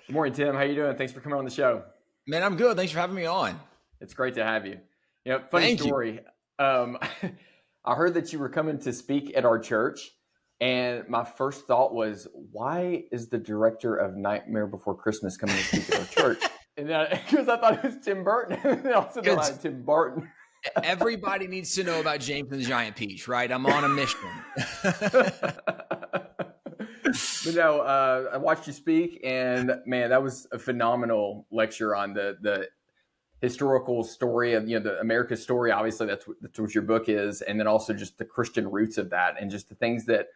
Good morning, Tim. How you doing? Thanks for coming on the show. Man, I'm good. Thanks for having me on. It's great to have you. Funny Thank you. story. Um, I heard that you were coming to speak at our church, and my first thought was, why is the director of Nightmare Before Christmas coming to speak at our church? And because I thought it was Tim Burton. And I also thought it was Tim Barton. Everybody needs to know about James and the Giant Peach, right? I'm on a mission. But no, I watched you speak, and man, that was a phenomenal lecture on the historical story of the America's story. Obviously, that's what your book is, and then also just the Christian roots of that, and just the things that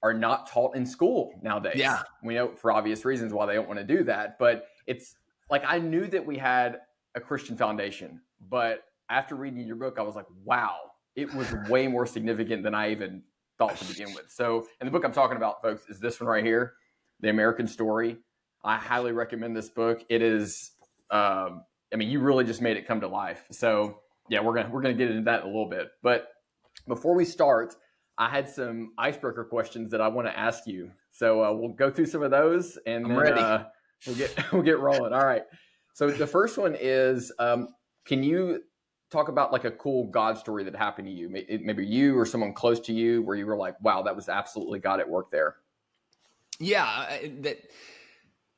are not taught in school nowadays. Yeah, we know for obvious reasons why they don't want to do that, but it's like I knew that we had a Christian foundation, but after reading your book, I was like, wow, it was way more significant than I even thought to begin with. So, and the book I'm talking about, folks, is this one right here, The American Story. I highly recommend this book. It is, you really just made it come to life. So, yeah, we're gonna get into that in a little bit. But before we start, I had some icebreaker questions that I want to ask you. So we'll go through some of those, and then we'll get rolling. All right. So the first one is, can you talk about like a cool God story that happened to you, maybe you or someone close to you, where you were like, wow, that was absolutely God at work there? Yeah,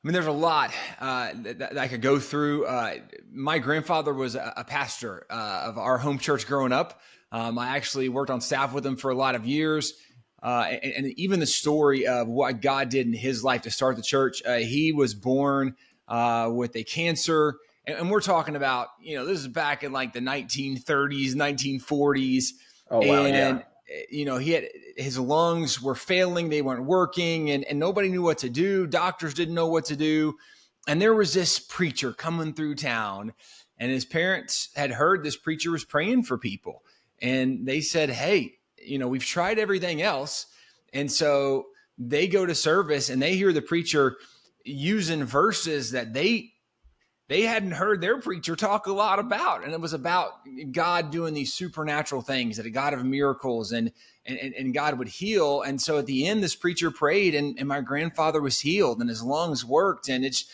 there's a lot that I could go through. My grandfather was a pastor of our home church growing up. I actually worked on staff with him for a lot of years. And even the story of what God did in his life to start the church, he was born with a cancer. And we're talking about, this is back in like the 1930s, 1940s. Oh, wow. And, he had, his lungs were failing. They weren't working and nobody knew what to do. Doctors didn't know what to do. And there was this preacher coming through town, and his parents had heard this preacher was praying for people. And they said, hey, we've tried everything else. And so they go to service and they hear the preacher using verses that they hadn't heard their preacher talk a lot about. And it was about God doing these supernatural things, that a God of miracles and God would heal. And so at the end, this preacher prayed and my grandfather was healed and his lungs worked, and it's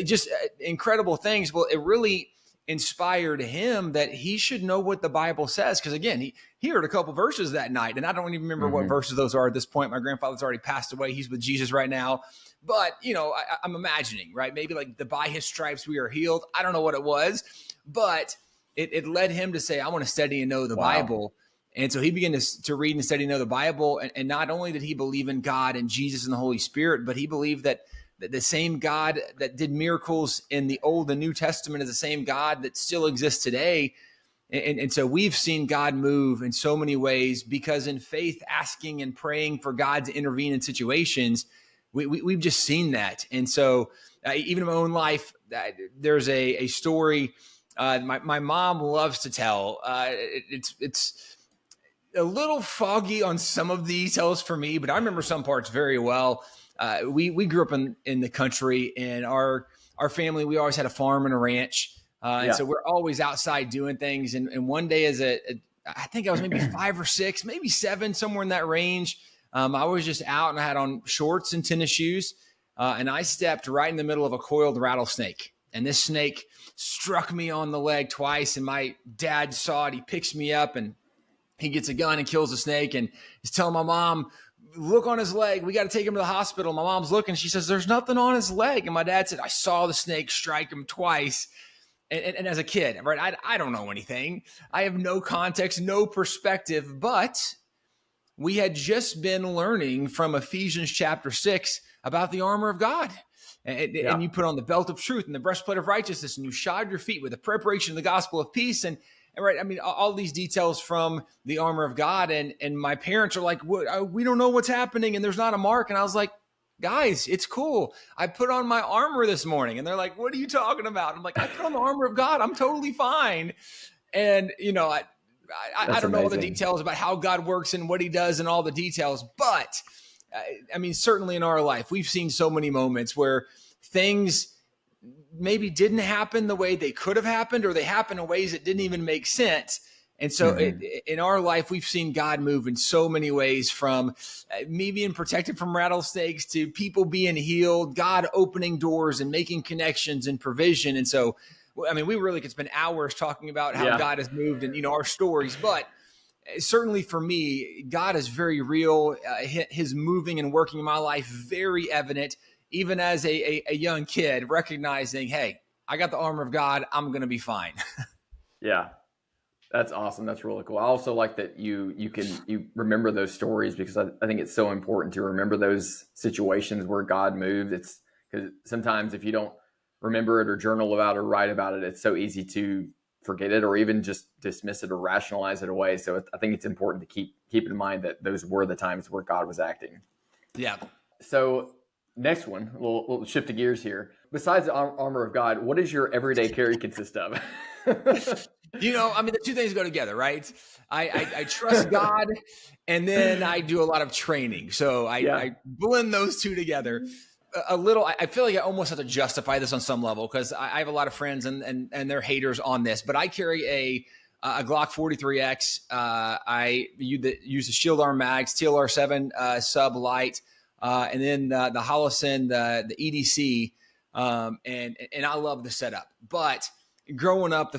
just incredible things. Well, it really inspired him that he should know what the Bible says. Because again, he heard a couple verses that night, and I don't even remember what verses those are at this point. My grandfather's already passed away. He's with Jesus right now. But, I'm imagining, right? Maybe like by his stripes we are healed. I don't know what it was, but it led him to say, I want to study and know the Bible. And so he began to read and study and know the Bible. And not only did he believe in God and Jesus and the Holy Spirit, but he believed that the same God that did miracles in the Old and New Testament is the same God that still exists today. And so we've seen God move in so many ways, because in faith, asking and praying for God to intervene in situations, we've just seen that. And so even in my own life, there's a story my mom loves to tell. It's a little foggy on some of the details for me, but I remember some parts very well. We grew up in the country, and our family, we always had a farm and a ranch. And so we're always outside doing things. And one day I think I was maybe 5 or 6, maybe 7, somewhere in that range. I was just out and I had on shorts and tennis shoes. And I stepped right in the middle of a coiled rattlesnake. And this snake struck me on the leg twice. And my dad saw it. He picks me up and he gets a gun and kills the snake. And he's telling my mom, look on his leg. We got to take him to the hospital. My mom's looking. She says, there's nothing on his leg. And my dad said, I saw the snake strike him twice. And as a kid, right, I don't know anything. I have no context, no perspective, but we had just been learning from Ephesians chapter 6 about the armor of God. And you put on the belt of truth and the breastplate of righteousness, and you shod your feet with the preparation of the gospel of peace. And right, all these details from the armor of God. And my parents are like, we don't know what's happening, and there's not a mark. And I was like, guys, it's cool. I put on my armor this morning. And they're like, what are you talking about? I'm like, I put on the armor of God. I'm totally fine. And, I don't know all the details about how God works and what he does and all the details, but certainly in our life, we've seen so many moments where things maybe didn't happen the way they could have happened, or they happen in ways that didn't even make sense. And so in our life, we've seen God move in so many ways, from me being protected from rattlesnakes to people being healed, God opening doors and making connections and provision. And so, I mean, we really could spend hours talking about how God has moved and, our stories, but certainly for me, God is very real. His moving and working in my life, very evident, even as a young kid, recognizing, hey, I got the armor of God. I'm going to be fine. Yeah. That's awesome. That's really cool. I also like that you remember those stories, because I think it's so important to remember those situations where God moved. It's because sometimes if you don't remember it or journal about it or write about it, it's so easy to forget it or even just dismiss it or rationalize it away. So I think it's important to keep in mind that those were the times where God was acting. Yeah. So next one, we'll shift to gears here. Besides the armor of God, what does your everyday carry consist of? I mean, the two things go together, right? I trust God, and then I do a lot of training. So I blend those two together a little. I feel like I almost have to justify this on some level, because I have a lot of friends and they're haters on this, but I carry a Glock 43X. I use the shield arm mags, TLR7 sub light, and then the Holosun, the EDC, and I love the setup. But growing up,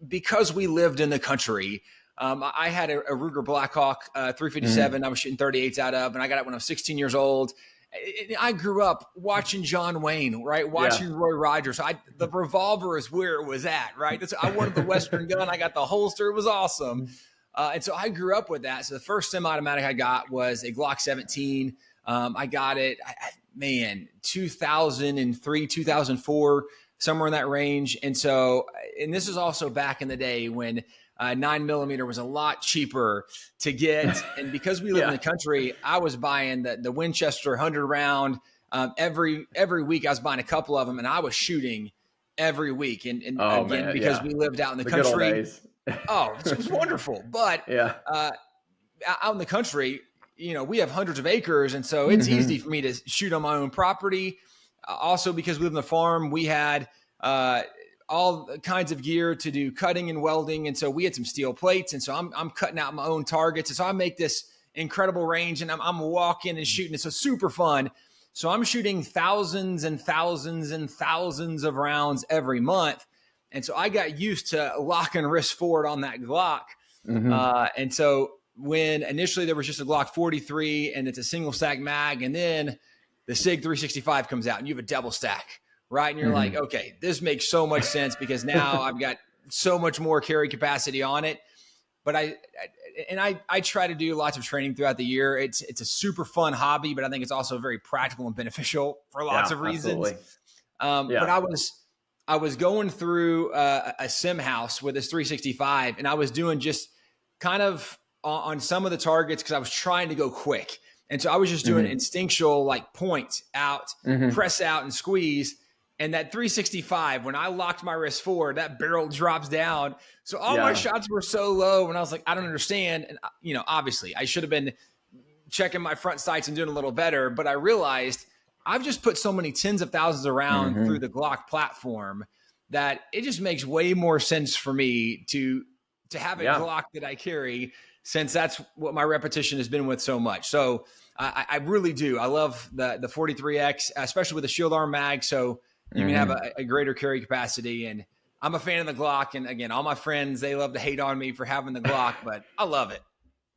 because we lived in the country, I had a Ruger Blackhawk 357 I was shooting 38s out of, and I got it when I was 16 years old. I grew up watching John Wayne, right? Watching Roy Rogers. The revolver is where it was at, right? I wanted the Western gun. I got the holster. It was awesome. And so I grew up with that. So the first semi-automatic I got was a Glock 17. I got it, 2003, 2004, somewhere in that range. And this is also back in the day when 9mm was a lot cheaper to get. And because we live in the country, I was buying the Winchester 100 round. Every week I was buying a couple of them, and I was shooting every week. And because we lived out in the country, it was wonderful. But out in the country, we have hundreds of acres. And so it's easy for me to shoot on my own property. Also, because we live on the farm, we had all kinds of gear to do cutting and welding. And so we had some steel plates. And so I'm cutting out my own targets. And so I make this incredible range, and I'm walking and shooting. It's so super fun. So I'm shooting thousands and thousands and thousands of rounds every month. And so I got used to locking wrist forward on that Glock. And so when initially there was just a Glock 43 and it's a single stack mag, and then the SIG 365 comes out and you have a double stack, right? And you're like, okay, this makes so much sense, because now I've got so much more carry capacity on it. But I try to do lots of training throughout the year. It's a super fun hobby, but I think it's also very practical and beneficial for lots of reasons. But I was going through a sim house with this 365, and I was doing just kind of on some of the targets because I was trying to go quick. And so I was just doing instinctual, like point out, press out and squeeze. And that 365, when I locked my wrist forward, that barrel drops down. So all my shots were so low, and I was like, I don't understand. And, obviously I should have been checking my front sights and doing a little better. But I realized I've just put so many tens of thousands of rounds through the Glock platform that it just makes way more sense for me to have a Glock that I carry, since that's what my repetition has been with so much. So I really do. I love the 43X, especially with the shield arm mag. So you can have a greater carry capacity. And I'm a fan of the Glock. And again, all my friends, they love to hate on me for having the Glock, but I love it.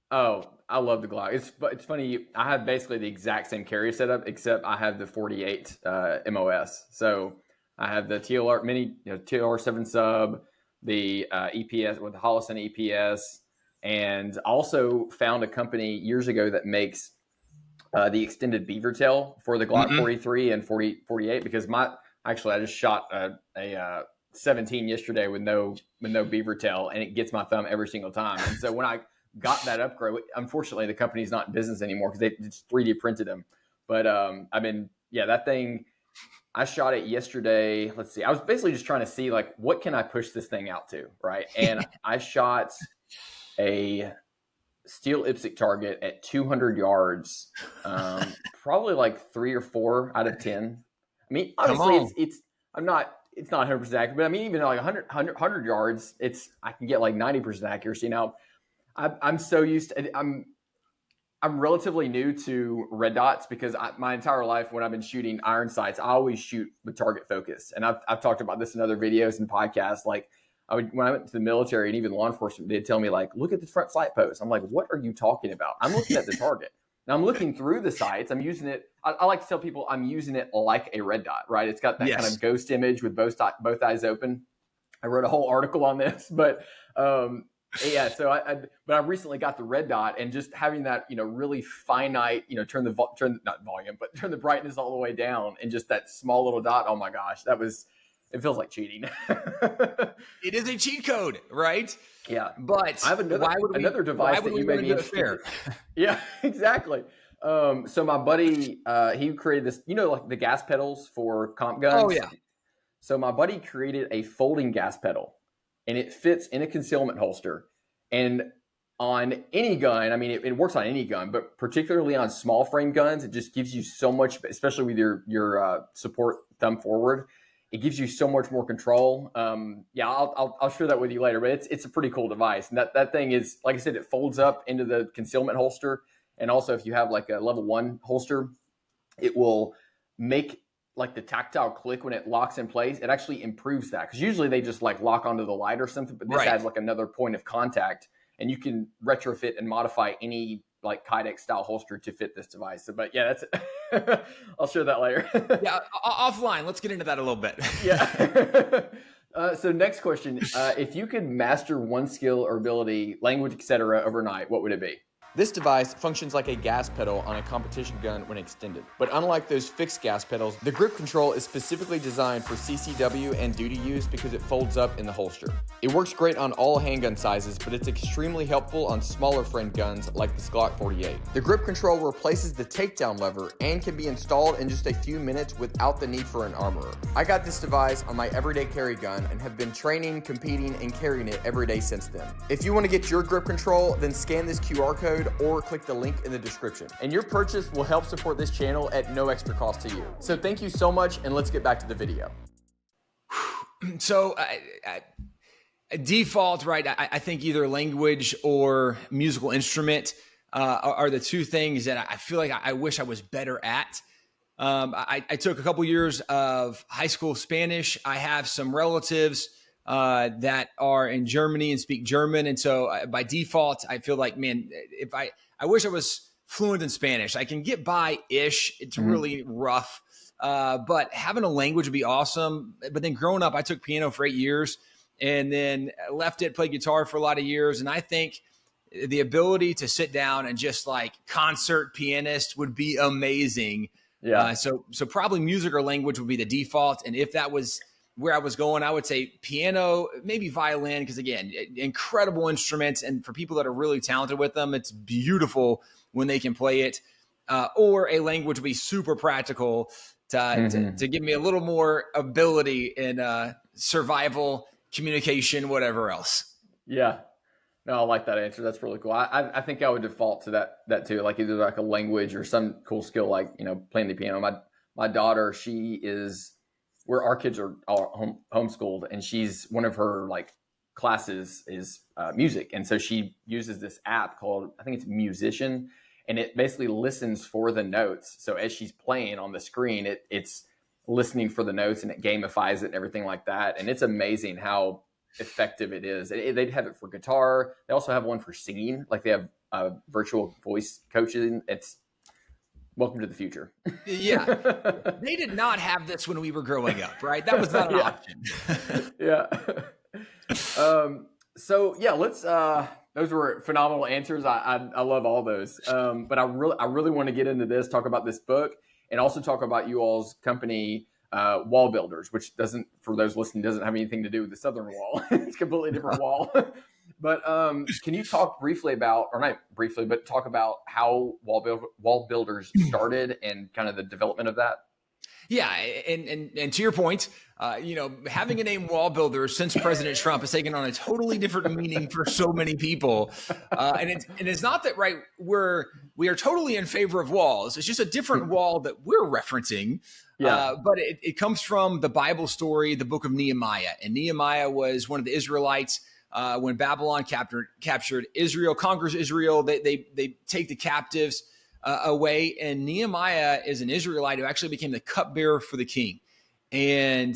Oh, I love the Glock. It's funny. I have basically the exact same carry setup, except I have the 48 MOS. So I have the TLR mini, TLR7 sub, the EPS with the Holosun EPS, and also found a company years ago that makes the extended beaver tail for the Glock 43 and 48, because I just shot a 17 yesterday with no beaver tail, and it gets my thumb every single time. And so when I got that upgrade, unfortunately the company's not in business anymore because they just 3D printed them. But that thing, I shot it yesterday. Let's see. I was basically just trying to see, like, what can I push this thing out to, right? And I shot a steel IPSC target at 200 yards, probably like 3 or 4 out of 10. I mean, obviously, I'm not it's not 100% accurate, but I mean, even like 100 yards, I can get like 90% accuracy. Now, I'm so used to, I'm relatively new to red dots because my entire life when I've been shooting iron sights, I always shoot with target focus. And I've talked about this in other videos and podcasts. Like when I went to the military and even law enforcement, they'd tell me like, look at the front sight post. I'm like, what are you talking about? I'm looking at the target. Now I'm looking through the sights. I'm using it. I like to tell people I'm using it like a red dot, right? It's got that kind of ghost image with both eyes open. I wrote a whole article on this, but yeah. So but I recently got the red dot, and just having that, really finite, turn the brightness all the way down, and just that small little dot. Oh my gosh, it feels like cheating. It is a cheat code, right? Yeah. But I have another device that you may be interested in. Yeah, exactly. So my buddy, he created this, like the gas pedals for comp guns. Oh yeah. So my buddy created a folding gas pedal, and it fits in a concealment holster. And on any gun, I mean, it works on any gun, but particularly on small frame guns, it just gives you so much, especially with your support thumb forward. It gives you so much more control. Yeah, I'll share that with you later, but it's a pretty cool device. And that thing is, like I said, it folds up into the concealment holster. And also if you have like a level 1 holster, it will make like the tactile click when it locks in place. It actually improves that, because usually they just like lock onto the light or something, but this has like another point of contact, and you can retrofit and modify any like Kydex style holster to fit this device. So, but yeah, that's it. I'll share that later. Yeah, offline. Let's get into that a little bit. Yeah. So next question, if you could master one skill or ability, language, etc., overnight, what would it be? This device functions like a gas pedal on a competition gun when extended. But unlike those fixed gas pedals, the grip control is specifically designed for CCW and duty use because it folds up in the holster. It works great on all handgun sizes, but it's extremely helpful on smaller frame guns like the Glock 48. The grip control replaces the takedown lever and can be installed in just a few minutes without the need for an armorer. I got this device on my everyday carry gun and have been training, competing, and carrying it every day since then. If you want to get your grip control, then scan this QR code or click the link in the description. And your purchase will help support this channel at no extra cost to you. So thank you so much, and let's get back to the video. So default, right? I think either language or musical instrument are the two things that I feel like I wish I was better at. I took a couple years of high school Spanish. I have some relatives that are in Germany and speak German. And so by default, I feel like, man, I wish I was fluent in Spanish. I can get by-ish. It's really rough. But having a language would be awesome. But then growing up, I took piano for 8 years and then left it, played guitar for a lot of years. And I think the ability to sit down and just like concert pianist would be amazing. Yeah. So probably music or language would be the default. And if that was where I was going, I would say piano, maybe violin, because again, incredible instruments. And for people that are really talented with them, it's beautiful when they can play it. Or a language would be super practical to give me a little more ability in survival, communication, whatever else. Yeah. No, I like that answer. That's really cool. I think I would default to that too, like either like a language or some cool skill, like, playing the piano. My daughter, where our kids are all homeschooled, and she's one of her like classes is music. And so she uses this app called, I think it's Musician, and it basically listens for the notes. So as she's playing on the screen, it's listening for the notes, and it gamifies it and everything like that. And it's amazing how effective it is. They'd have it for guitar. They also have one for singing. Like they have virtual voice coaching. It's welcome to the future. Yeah. They did not have this when we were growing up, right? That was not an option. Yeah. So yeah, those were phenomenal answers. I love all those. But I really want to get into this, talk about this book, and also talk about you all's company, Wallbuilders, which doesn't, for those listening, doesn't have anything to do with the Southern Wall. It's a completely different wall. But can you talk briefly about, or not briefly, but talk about how Wallbuilders started and kind of the development of that? Yeah, and to your point, having a name Wallbuilders since President Trump has taken on a totally different meaning for so many people, and it's not that we are totally in favor of walls. It's just a different wall that we're referencing. Yeah. But it comes from the Bible story, the book of Nehemiah, and Nehemiah was one of the Israelites when Babylon captured Israel, conquers Israel. They take the captives away. And Nehemiah is an Israelite who actually became the cupbearer for the king. And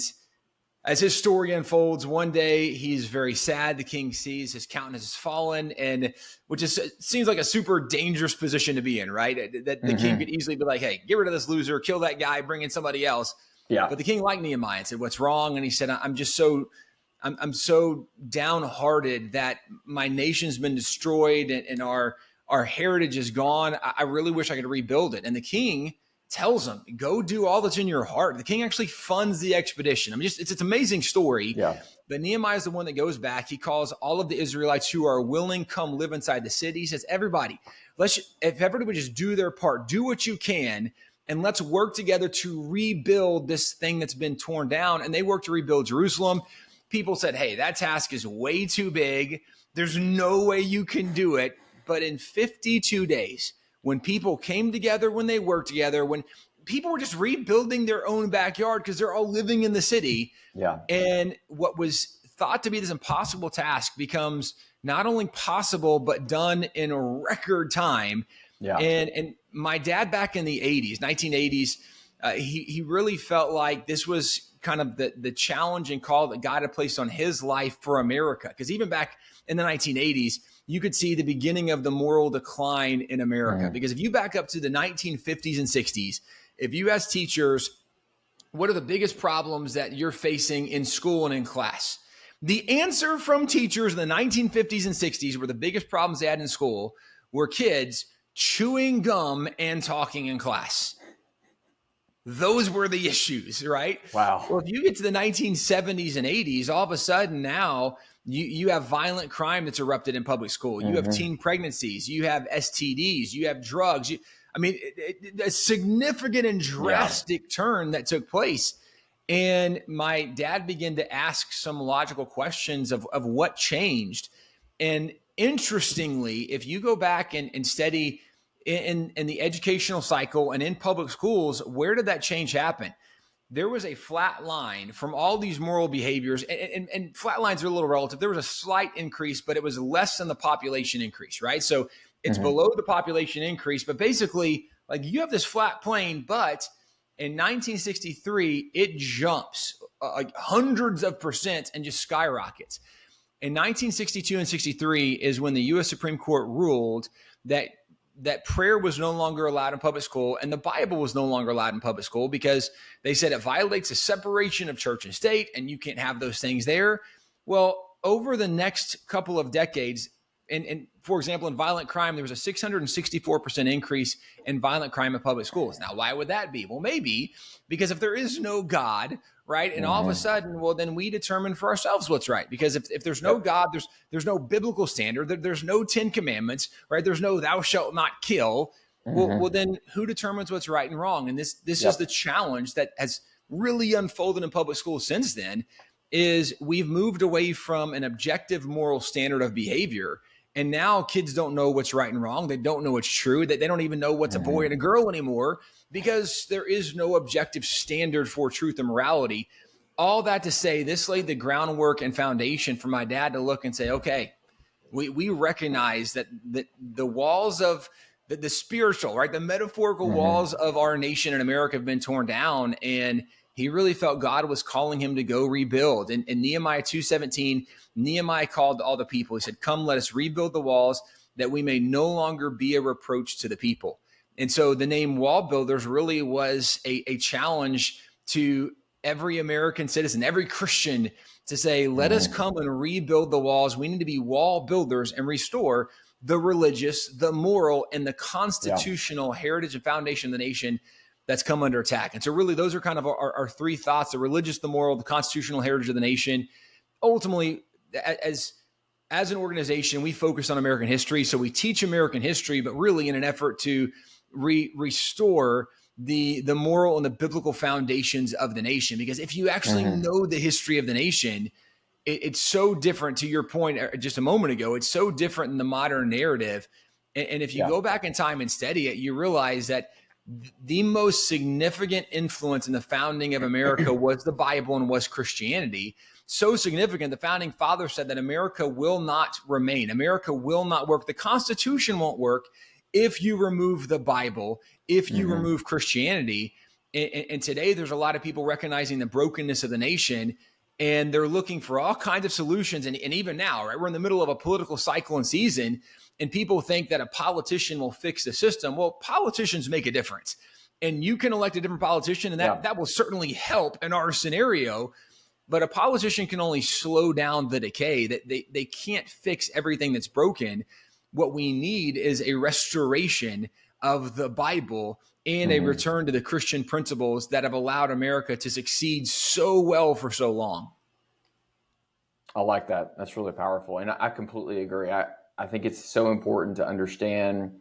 as his story unfolds, one day he's very sad. The king sees his countenance has fallen, and which seems like a super dangerous position to be in, right? That the king could easily be like, hey, get rid of this loser, kill that guy, bring in somebody else. Yeah. But the king liked Nehemiah and said, what's wrong? And he said, I'm so downhearted that my nation's been destroyed and our heritage is gone. I really wish I could rebuild it. And the king tells him, go do all that's in your heart. The king actually funds the expedition. I mean, it's an amazing story. Yeah. But Nehemiah is the one that goes back. He calls all of the Israelites who are willing, come live inside the city. He says, everybody, if everybody would just do their part, do what you can, and let's work together to rebuild this thing that's been torn down. And they worked to rebuild Jerusalem. People said, hey, that task is way too big. There's no way you can do it. But in 52 days, when people came together, when they worked together, when people were just rebuilding their own backyard because they're all living in the city. Yeah. And what was thought to be this impossible task becomes not only possible, but done in a record time. Yeah. And my dad back in the 80s, 1980s, he really felt like this was kind of the challenge and call that God had placed on his life for America. Because even back in the 1980s, you could see the beginning of the moral decline in America. Because if you back up to the 1950s and 60s, if you ask teachers, what are the biggest problems that you're facing in school and in class? The answer from teachers in the 1950s and 60s were the biggest problems they had in school were kids chewing gum and talking in class. Those were the issues, right? Wow. Well, if you get to the 1970s and 80s, all of a sudden now you have violent crime that's erupted in public school. You have teen pregnancies. You have STDs. You have drugs. A significant and drastic turn that took place. And my dad began to ask some logical questions of what changed. And interestingly, if you go back and study in the educational cycle and in public schools, where did that change happen? There was a flat line from all these moral behaviors, and flat lines are a little relative. There was a slight increase, but it was less than the population increase, right? So it's below the population increase, but basically, like you have this flat plane, but in 1963, it jumps like hundreds of percent and just skyrockets. In 1962 and 63 is when the U.S. Supreme Court ruled that prayer was no longer allowed in public school and the Bible was no longer allowed in public school because they said it violates the separation of church and state and you can't have those things there. Well, over the next couple of decades, and for example, in violent crime, there was a 664% increase in violent crime in public schools. Now, why would that be? Well, maybe because if there is no God, right, and all of a sudden, well, then we determine for ourselves what's right. Because if there's no God, there's no biblical standard, there's no 10 commandments, right? There's no thou shalt not kill. Well, then who determines what's right and wrong? And this is the challenge that has really unfolded in public schools since then, is we've moved away from an objective moral standard of behavior. And now kids don't know what's right and wrong. They don't know what's true. They don't even know what's a boy and a girl anymore because there is no objective standard for truth and morality. All that to say, this laid the groundwork and foundation for my dad to look and say, okay, we recognize that the walls of the spiritual, right, the metaphorical walls of our nation and America have been torn down. And he really felt God was calling him to go rebuild. And in Nehemiah 2:17, Nehemiah called all the people. He said, come, let us rebuild the walls that we may no longer be a reproach to the people. And so the name Wallbuilders really was a challenge to every American citizen, every Christian to say, let us come and rebuild the walls. We need to be wall builders and restore the religious, the moral, and the constitutional heritage and foundation of the nation that's come under attack. And so really those are kind of our three thoughts: the religious, the moral, the constitutional heritage of the nation. Ultimately, as an organization, we focus on American history. So we teach American history, but really in an effort to restore the moral and the biblical foundations of the nation. Because if you actually know the history of the nation, it's so different. To your point just a moment ago, it's so different in the modern narrative. And if you go back in time and study it, you realize that the most significant influence in the founding of America was the Bible and was Christianity. So significant, the founding fathers said that America will not remain. America will not work. The Constitution won't work if you remove the Bible, if you remove Christianity. And today there's a lot of people recognizing the brokenness of the nation, and they're looking for all kinds of solutions. And even now, right, we're in the middle of a political cycle and season, and people think that a politician will fix the system. Well, politicians make a difference, and you can elect a different politician, and that will certainly help in our scenario. But a politician can only slow down the decay. That they can't fix everything that's broken. What we need is a restoration of the Bible and a return to the Christian principles that have allowed America to succeed so well for so long. I like that. That's really powerful. And I completely agree. I think it's so important to understand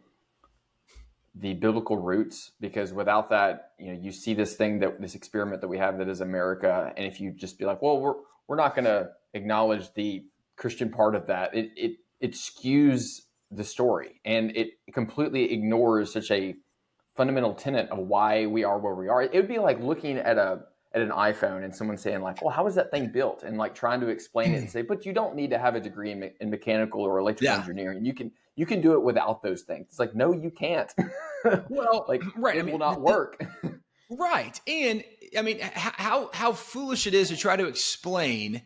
the biblical roots, because without that, you see this experiment that we have that is America. And if you just be like, well, we're not going to acknowledge the Christian part of that, it skews the story, and it completely ignores such a fundamental tenet of why we are where we are. It would be like looking at an iPhone and someone saying like, well, how was that thing built? And like trying to explain it and say, but you don't need to have a degree in mechanical or electrical engineering. You can do it without those things. It's like, no, you can't. Well, right. It will not work. Right. And I mean, how foolish it is to try to explain,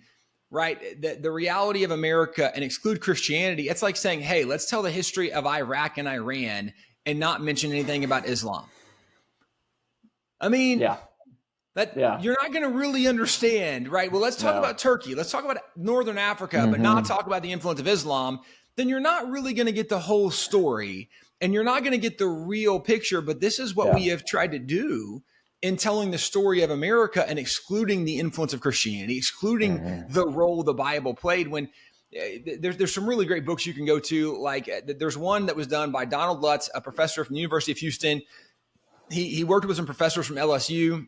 right, the reality of America and exclude Christianity. It's like saying, hey, let's tell the history of Iraq and Iran and not mention anything about Islam. I mean, you're not going to really understand, right? Well, let's talk about Turkey. Let's talk about Northern Africa, but not talk about the influence of Islam. Then you're not really going to get the whole story, and you're not going to get the real picture. But this is what we have tried to do in telling the story of America and excluding the influence of Christianity, excluding the role the Bible played. When there's some really great books you can go to. Like there's one that was done by Donald Lutz, a professor from the University of Houston. He worked with some professors from LSU.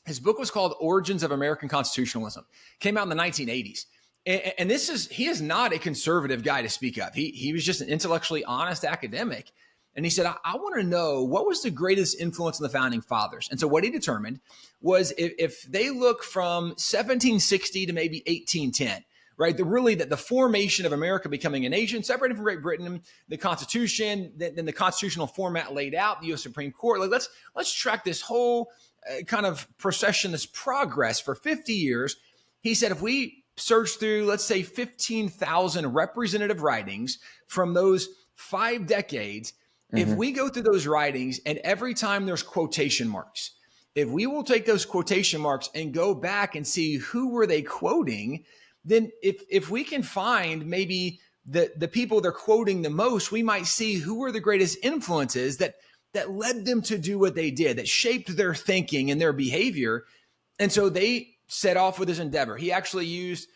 His book was called Origins of American Constitutionalism. Came out in the 1980s. And he is not a conservative guy to speak of. He was just an intellectually honest academic. And he said, I want to know what was the greatest influence on the founding fathers. And so what he determined was if they look from 1760 to maybe 1810, right, the formation of America becoming a nation, separated from Great Britain, the Constitution, then the constitutional format laid out, the U.S. Supreme Court. Like let's track this whole kind of procession, this progress for 50 years. He said, if we search through, let's say, 15,000 representative writings from those 5 decades, if we go through those writings and every time there's quotation marks, if we will take those quotation marks and go back and see who were they quoting, then if we can find maybe the people they're quoting the most, we might see who were the greatest influences that led them to do what they did, that shaped their thinking and their behavior. And so they set off with this endeavor. He actually used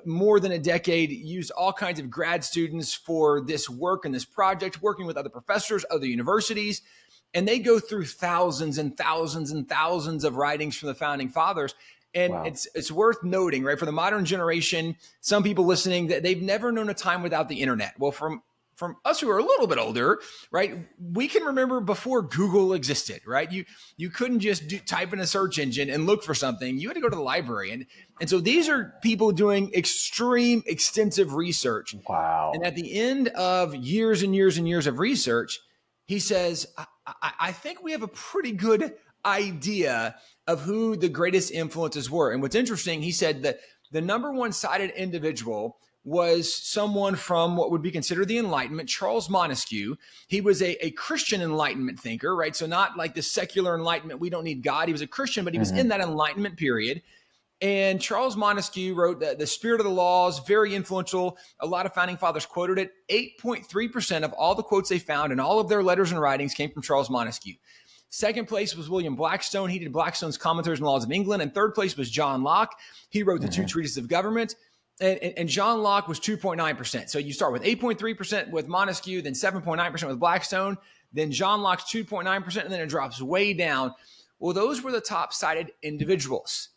more than a decade, used all kinds of grad students for this work and this project, working with other professors, other universities. And they go through thousands and thousands and thousands of writings from the founding fathers. And it's worth noting, right, for the modern generation, some people listening, that they've never known a time without the internet. Well, from us who are a little bit older, right, we can remember before Google existed, right? You couldn't just type in a search engine and look for something. You had to go to the library. And so these are people doing extreme, extensive research. Wow. And at the end of years and years and years of research, he says, I think we have a pretty good idea of who the greatest influences were. And what's interesting, he said that the number one cited individual was someone from what would be considered the Enlightenment, Charles Montesquieu. He was a Christian Enlightenment thinker, right? So not like the secular Enlightenment, we don't need God. He was a Christian, but he was in that Enlightenment period. And Charles Montesquieu wrote the Spirit of the Laws, very influential. A lot of founding fathers quoted it. 8.3% of all the quotes they found in all of their letters and writings came from Charles Montesquieu. Second place was William Blackstone. He did Blackstone's Commentaries on the Laws of England. And third place was John Locke. He wrote the 2 Treatises of Government. And John Locke was 2.9%. So you start with 8.3% with Montesquieu, then 7.9% with Blackstone. Then John Locke's 2.9%, and then it drops way down. Well, those were the top cited individuals.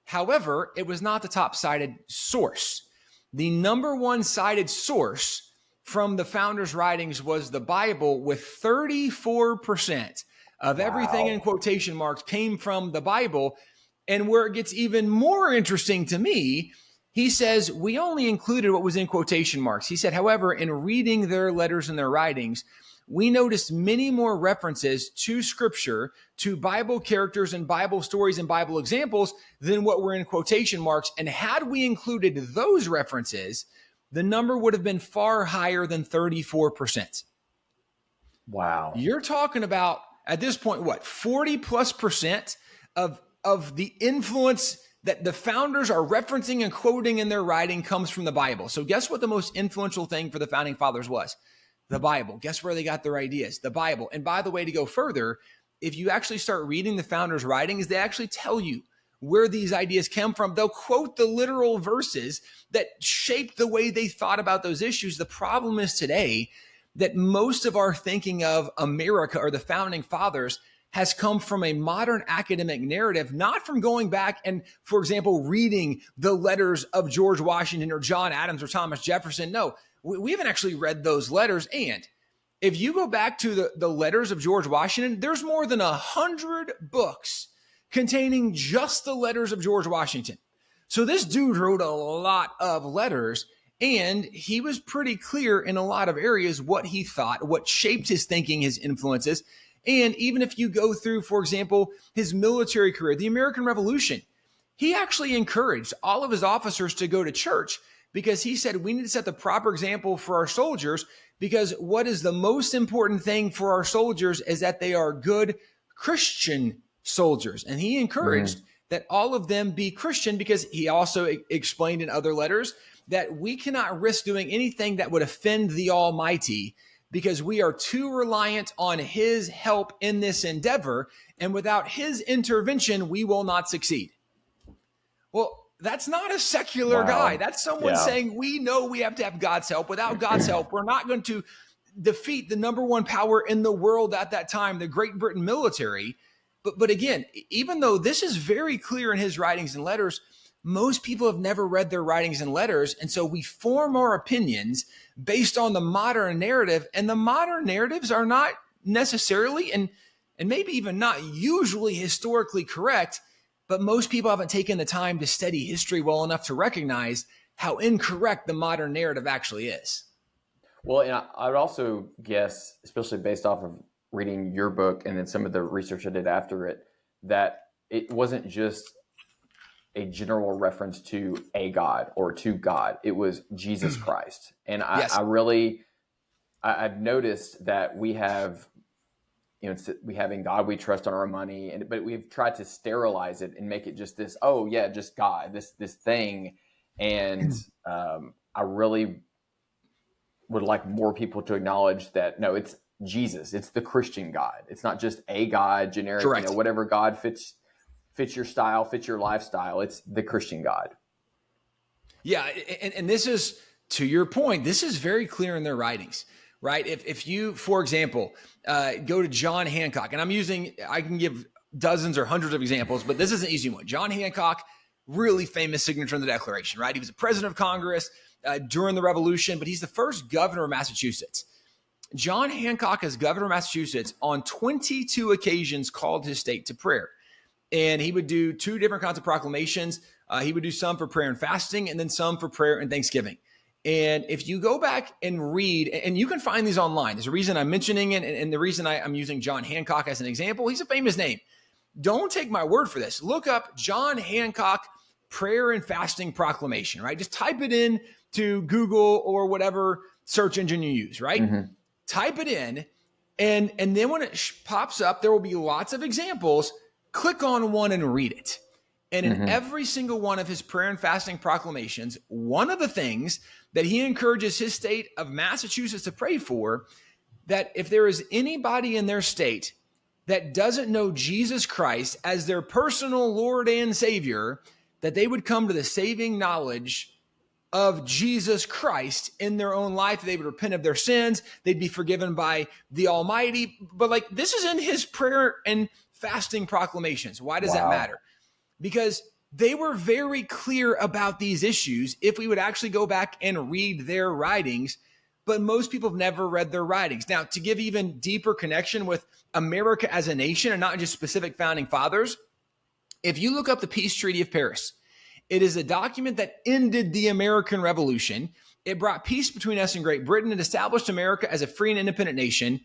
However, it was not the top cited source. The number one cited source from the founders' writings was the Bible, with 34% of everything in quotation marks came from the Bible. And where it gets even more interesting to me, he says, we only included what was in quotation marks. He said, however, in reading their letters and their writings, we noticed many more references to scripture, to Bible characters and Bible stories and Bible examples than what were in quotation marks. And had we included those references, the number would have been far higher than 34%. Wow. You're talking about, at this point, what, 40+% of the influence that the founders are referencing and quoting in their writing comes from the Bible. So guess what the most influential thing for the founding fathers was? The Bible. Guess where they got their ideas? The Bible. And by the way, to go further, if you actually start reading the founders' writings, they actually tell you where these ideas come from. They'll quote the literal verses that shaped the way they thought about those issues. The problem is today that most of our thinking of America or the founding fathers has come from a modern academic narrative, not from going back and, for example, reading the letters of George Washington or John Adams or Thomas Jefferson. No, we haven't actually read those letters. And if you go back to the letters of George Washington, there's more than 100 books containing just the letters of George Washington. So this dude wrote a lot of letters, and he was pretty clear in a lot of areas what he thought, what shaped his thinking, his influences. And even if you go through, for example, his military career, the American Revolution, he actually encouraged all of his officers to go to church because he said, we need to set the proper example for our soldiers, because what is the most important thing for our soldiers is that they are good Christian soldiers. And he encouraged that all of them be Christian, because he also explained in other letters that we cannot risk doing anything that would offend the Almighty, because we are too reliant on his help in this endeavor. And without his intervention, we will not succeed. Well, that's not a secular guy. That's someone saying, we know we have to have God's help. Without God's help, we're not going to defeat the number one power in the world at that time, the Great Britain military. But again, even though this is very clear in his writings and letters, most people have never read their writings and letters. And so we form our opinions based on the modern narrative. And the modern narratives are not necessarily, and maybe even not usually, historically correct. But most people haven't taken the time to study history well enough to recognize how incorrect the modern narrative actually is. Well, and I would also guess, especially based off of reading your book and then some of the research I did after it, that it wasn't just a general reference to a God or to God. It was Jesus Christ. And I've noticed that we have, we have in God we trust on our money, but we've tried to sterilize it and make it just this, just God, this thing. And I really would like more people to acknowledge that, no, it's Jesus. It's the Christian God. It's not just a God, generic, whatever God fits your style, fits your lifestyle. It's the Christian God. Yeah. And this is, to your point, this is very clear in their writings, right? If you, for example, go to John Hancock, and I can give dozens or hundreds of examples, but this is an easy one. John Hancock, really famous signature on the Declaration, right? He was a president of Congress during the Revolution, but he's the first governor of Massachusetts. John Hancock, as governor of Massachusetts, on 22 occasions called his state to prayer. And he would do 2 different kinds of proclamations. He would do some for prayer and fasting, and then some for prayer and thanksgiving. And if you go back and read, and you can find these online, there's a reason I'm mentioning it, and the reason I'm using John Hancock as an example, he's a famous name. Don't take my word for this. Look up John Hancock prayer and fasting proclamation, right? Just type it in to Google or whatever search engine you use, right? Type it in, and then when it pops up, there will be lots of examples. Click on one and read it. And in every single one of his prayer and fasting proclamations, one of the things that he encourages his state of Massachusetts to pray for, that if there is anybody in their state that doesn't know Jesus Christ as their personal Lord and Savior, that they would come to the saving knowledge of Jesus Christ in their own life. They would repent of their sins. They'd be forgiven by the Almighty. But like, this is in his prayer and fasting proclamations. Why does that matter? Because they were very clear about these issues if we would actually go back and read their writings. But most people have never read their writings. Now, to give even deeper connection with America as a nation and not just specific founding fathers, if you look up the Peace Treaty of Paris, it is a document that ended the American Revolution. It brought peace between us and Great Britain and established America as a free and independent nation.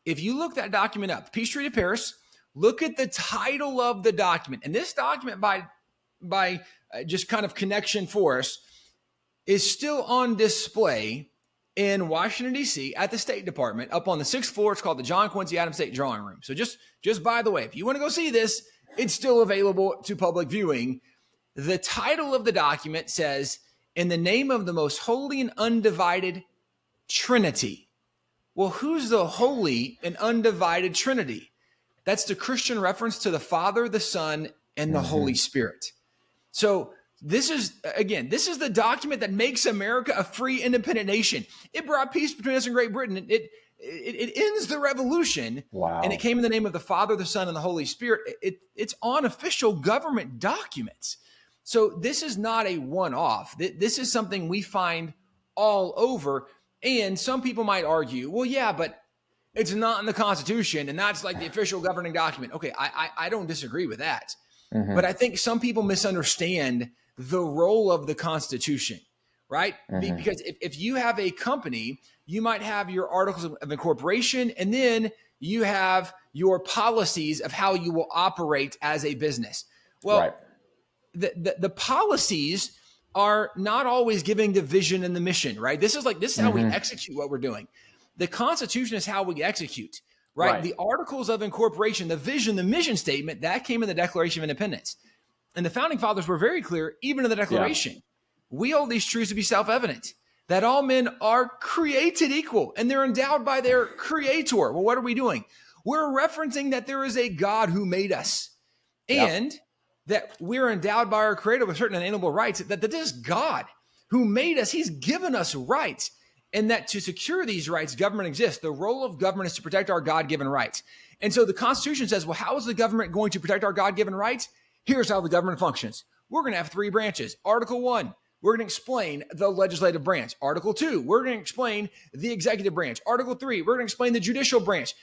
If you look that document up, the Peace Treaty of Paris, look at the title of the document. And this document, by just kind of connection for us, is still on display in Washington, D.C. at the State Department up on the 6th floor. It's called the John Quincy Adams State Drawing Room. So just by the way, if you want to go see this, it's still available to public viewing. The title of the document says, "In the name of the most holy and undivided Trinity." Well, who's the holy and undivided Trinity? That's the Christian reference to the Father, the Son, and the Holy Spirit. So this is the document that makes America a free, independent nation. It brought peace between us and Great Britain. It ends the revolution. Wow. And it came in the name of the Father, the Son, and the Holy Spirit. It's on official government documents. So this is not a one-off. This is something we find all over. And some people might argue, well, yeah, but it's not in the Constitution, and that's like the official governing document. Okay, I don't disagree with that. But I think some people misunderstand the role of the Constitution, right? Because if you have a company, you might have your articles of incorporation, and then you have your policies of how you will operate as a business. Well, the policies are not always giving the vision and the mission, right? This is how we execute what we're doing. The Constitution is how we execute, right? The articles of incorporation, the vision, the mission statement, that came in the Declaration of Independence. And the founding fathers were very clear, even in the Declaration. We hold these truths to be self-evident, that all men are created equal and they're endowed by their creator. Well, what are we doing? We're referencing that there is a God who made us and that we're endowed by our creator with certain inalienable rights, that this God who made us, he's given us rights, and that to secure these rights, government exists. The role of government is to protect our God-given rights. And so the Constitution says, well, how is the government going to protect our God-given rights? Here's how the government functions. We're going to have 3 branches. Article 1, we're going to explain the legislative branch. Article 2, we're going to explain the executive branch. Article 3, we're going to explain the judicial branch.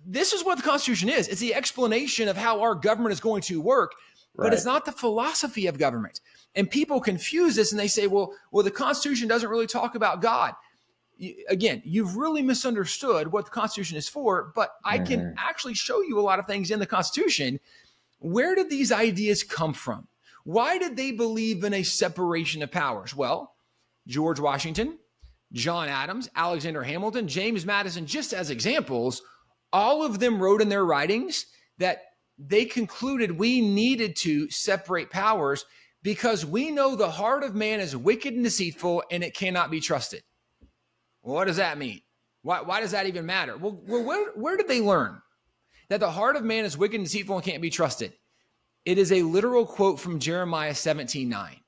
This is what the Constitution is. It's the explanation of how our government is going to work, but it's not the philosophy of government. And people confuse this and they say, well, the Constitution doesn't really talk about God. Again, you've really misunderstood what the Constitution is for, but I can actually show you a lot of things in the Constitution. Where did these ideas come from? Why did they believe in a separation of powers? Well, George Washington, John Adams, Alexander Hamilton, James Madison, just as examples, all of them wrote in their writings that they concluded we needed to separate powers because we know the heart of man is wicked and deceitful and it cannot be trusted. Well, what does that mean? Why does that even matter? Well, where did they learn that the heart of man is wicked and deceitful and can't be trusted? It is a literal quote from Jeremiah 17:9.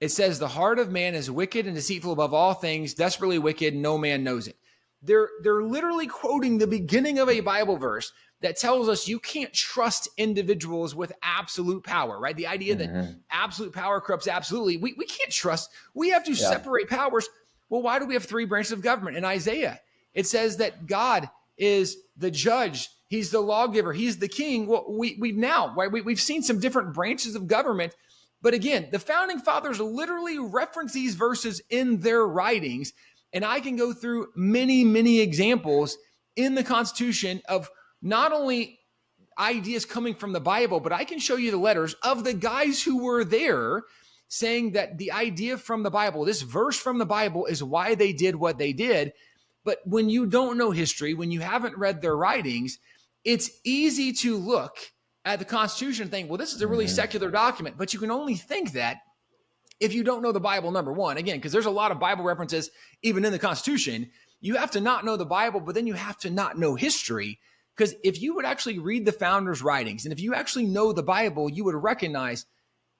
It says, the heart of man is wicked and deceitful above all things, desperately wicked, no man knows it. They're literally quoting the beginning of a Bible verse that tells us you can't trust individuals with absolute power, right? The idea that absolute power corrupts absolutely. We can't trust. We have to separate powers. Well, why do we have 3 branches of government? In Isaiah, it says that God is the judge. He's the lawgiver. He's the king. Well, we've seen some different branches of government. But again, the founding fathers literally reference these verses in their writings. And I can go through many, many examples in the Constitution of not only ideas coming from the Bible, but I can show you the letters of the guys who were there saying that the idea from the Bible, this verse from the Bible, is why they did what they did. But when you don't know history, when you haven't read their writings, it's easy to look at the Constitution and think, well, this is a really secular document. But you can only think that if you don't know the Bible, number one, again, because there's a lot of Bible references even in the Constitution. You have to not know the Bible, but then you have to not know history. Because if you would actually read the founders' writings, and if you actually know the Bible, you would recognize